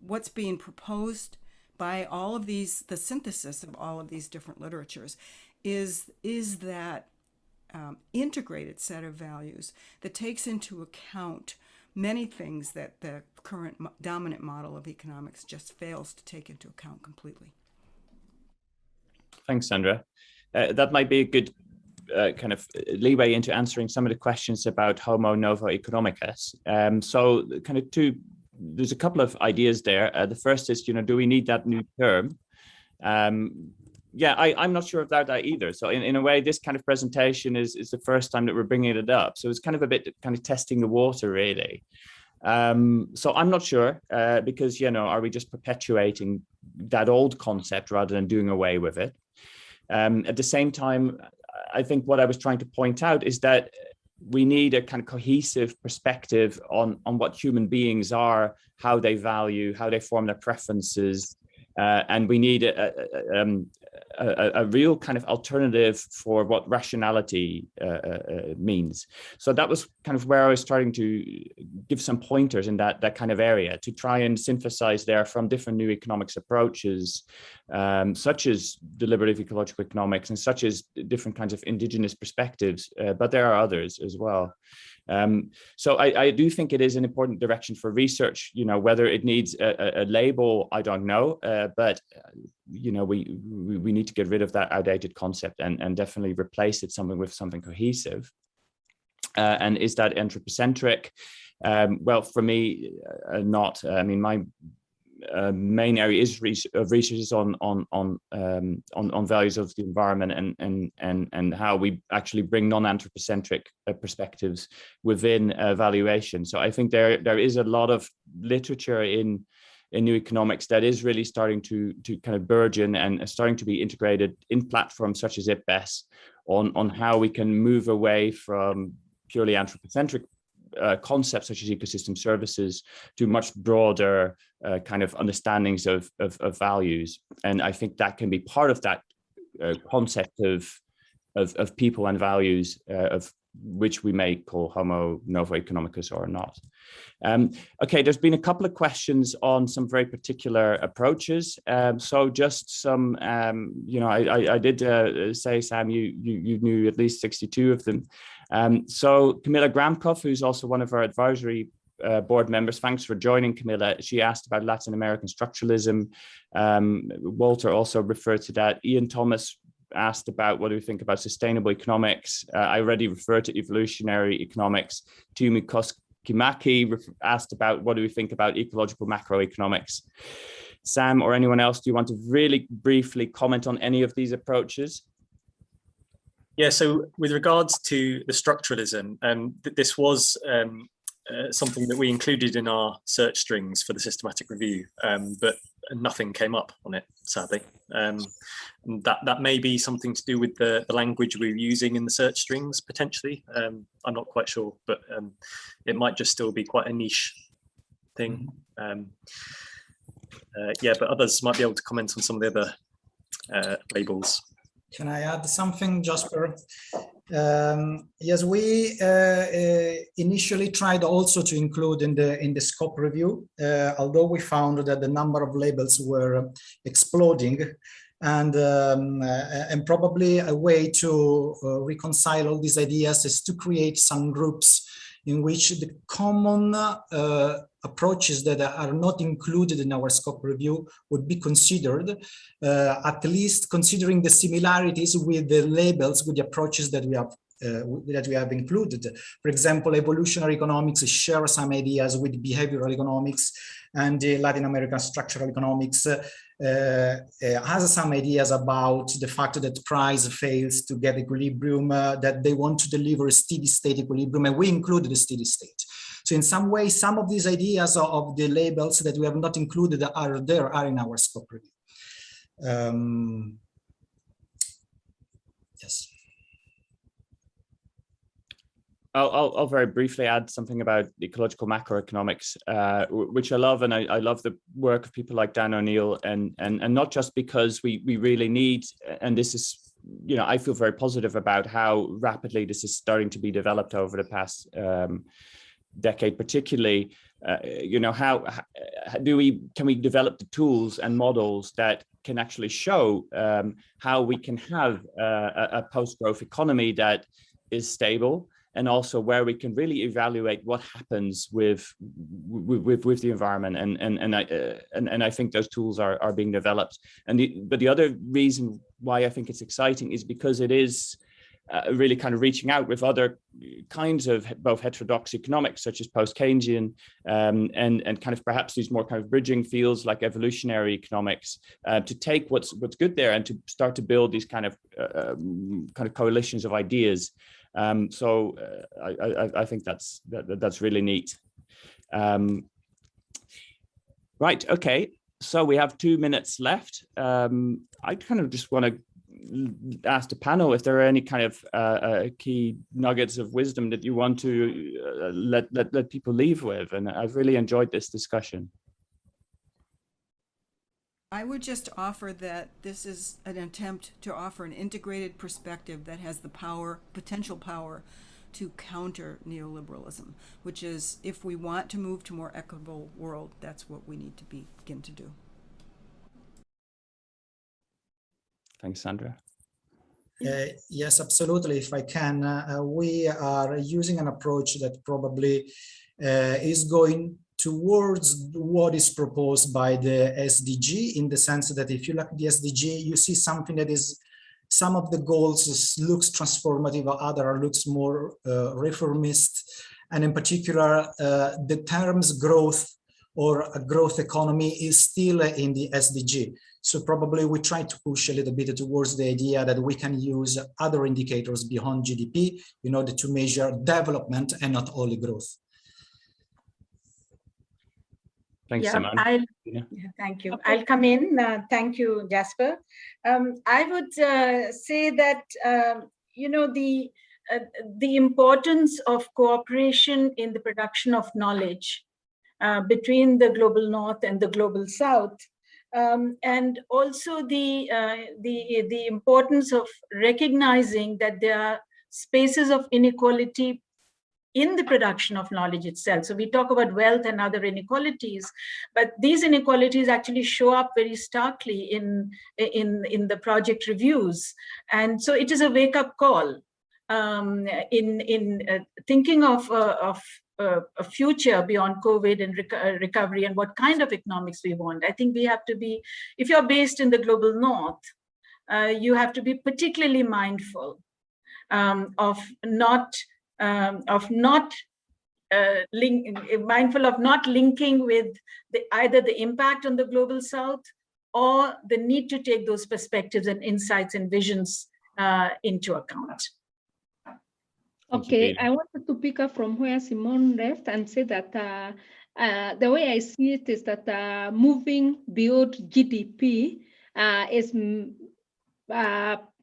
S2: what's being proposed by all of these, the synthesis of all of these different literatures is that integrated set of values that takes into account many things that the current dominant model of economics just fails to take into account completely.
S1: Thanks, Sandra. That might be a good kind of leeway into answering some of the questions about Homo Novo Economicus. So kind of there's a couple of ideas there. The first is, do we need that new term? Yeah, I'm not sure about that either. So in a way, this kind of presentation is the first time that we're bringing it up. So it's kind of a bit kind of testing the water, really. So I'm not sure because, are we just perpetuating that old concept rather than doing away with it? At the same time, I think what I was trying to point out is that we need a kind of cohesive perspective on what human beings are, how they value, how they form their preferences. And we need a real kind of alternative for what rationality means. So that was kind of where I was starting to give some pointers in that kind of area, to try and synthesize there from different new economics approaches, such as deliberative ecological economics and such as different kinds of indigenous perspectives, but there are others as well. So I do think it is an important direction for research. You know, whether it needs a label, I don't know, but you know, we need to get rid of that outdated concept and definitely replace it with something cohesive. And is that anthropocentric? Well, for me, not. I mean, my main area is research is on values of the environment and how we actually bring non-anthropocentric perspectives within valuation. So I think there is a lot of literature in new economics that is really starting to kind of burgeon and starting to be integrated in platforms such as IPBES on how we can move away from purely anthropocentric concepts such as ecosystem services to much broader kind of understandings of values. And I think that can be part of that concept of people and values, of which we may call homo novo economicus or not. Okay, there's been a couple of questions on some very particular approaches. So just some, you know, I did say, Sam, you knew at least 62 of them. So Camilla Gramkov, who's also one of our advisory board members, thanks for joining, Camilla. She asked about Latin American structuralism. Walter also referred to that. Ian Thomas asked about what do we think about sustainable economics. I already referred to evolutionary economics. Tumi Koskimaki asked about what do we think about ecological macroeconomics. Sam or anyone else, do you want to really briefly comment on any of these approaches?
S6: Yeah, so with regards to the structuralism, this was something that we included in our search strings for the systematic review, but nothing came up on it, sadly. That may be something to do with the language we're using in the search strings, potentially. I'm not quite sure, but it might just still be quite a niche thing. Yeah, but others might be able to comment on some of the other labels.
S3: Can I add something, Jasper? Yes, we initially tried also to include in the scope review, although we found that the number of labels were exploding, and probably a way to reconcile all these ideas is to create some groups in which the common approaches that are not included in our scope review would be considered, at least considering the similarities with the labels, with the approaches that we have included. For example, evolutionary economics shares some ideas with behavioral economics, and Latin American structural economics has some ideas about the fact that price fails to get equilibrium, that they want to deliver a steady state equilibrium, and we included the steady state. So in some way, some of these ideas of the labels that we have not included are in our scope review. Yes.
S1: I'll very briefly add something about ecological macroeconomics, which I love, and I love the work of people like Dan O'Neill, and not just because we really need, and this is, you know, I feel very positive about how rapidly this is starting to be developed over the past decade, particularly. You know, can we develop the tools and models that can actually show how we can have a post-growth economy that is stable, and also where we can really evaluate what happens with the environment, and I think those tools are being developed. But the other reason why I think it's exciting is because it is really kind of reaching out with other kinds of both heterodox economics, such as post-Keynesian, and kind of perhaps these more kind of bridging fields like evolutionary economics, to take what's good there and to start to build these kind of coalitions of ideas. So I think that's really neat. Right. Okay. So we have 2 minutes left. I kind of just want to ask the panel if there are any kind of key nuggets of wisdom that you want to let people leave with. And I've really enjoyed this discussion.
S2: I would just offer that this is an attempt to offer an integrated perspective that has the power, potential power, to counter neoliberalism, which is, if we want to move to a more equitable world, that's what we need to begin to do.
S1: Thanks, Sandra.
S3: Yes, absolutely. If I can, we are using an approach that probably is going towards what is proposed by the SDG, in the sense that if you look at the SDG, you see something that is, some of the goals looks transformative, other looks more reformist, and in particular, the terms growth or a growth economy is still in the SDG. So probably we try to push a little bit towards the idea that we can use other indicators beyond GDP in order to measure development and not only growth.
S1: Thanks, Simon.
S4: Thank you. I'll come in. Thank you, Jasper. I would say that the importance of cooperation in the production of knowledge between the global North and the global South, and also the importance of recognizing that there are spaces of inequality in the production of knowledge itself. So we talk about wealth and other inequalities, but these inequalities actually show up very starkly in the project reviews. And so it is a wake-up call in thinking of a future beyond COVID and recovery and what kind of economics we want. I think we have to be, if you're based in the global North, you have to be particularly mindful of not linking with either the impact on the global South or the need to take those perspectives and insights and visions into account.
S5: Okay, I wanted to pick up from where Simone left and say that the way I see it is that moving beyond GDP is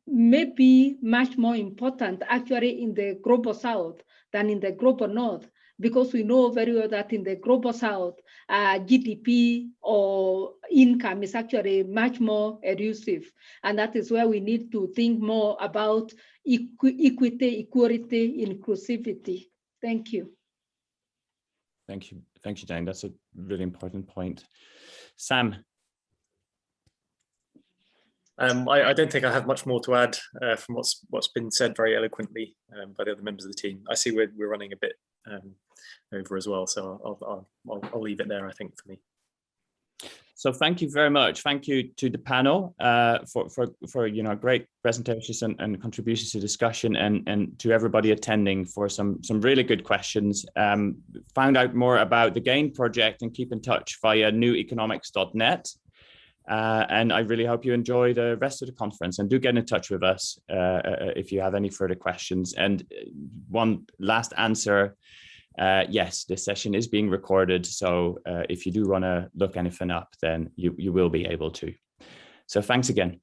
S5: maybe much more important actually in the global South than in the global North, because we know very well that in the global South, GDP or income is actually much more elusive. And that is where we need to think more about equity, equality, inclusivity. Thank you.
S1: Thank you, Jane. That's a really important point. Sam.
S6: I don't think I have much more to add from what's been said very eloquently by the other members of the team. I see we're running a bit over as well, so I'll leave it there, I think, for me.
S1: So thank you very much. Thank you to the panel for great presentations and contributions to discussion, and to everybody attending for some really good questions. Found out more about the GANE project and keep in touch via neweconomics.net. And I really hope you enjoy the rest of the conference, and do get in touch with us if you have any further questions. And one last answer, yes, this session is being recorded, so if you do want to look anything up, then you will be able to. So thanks again.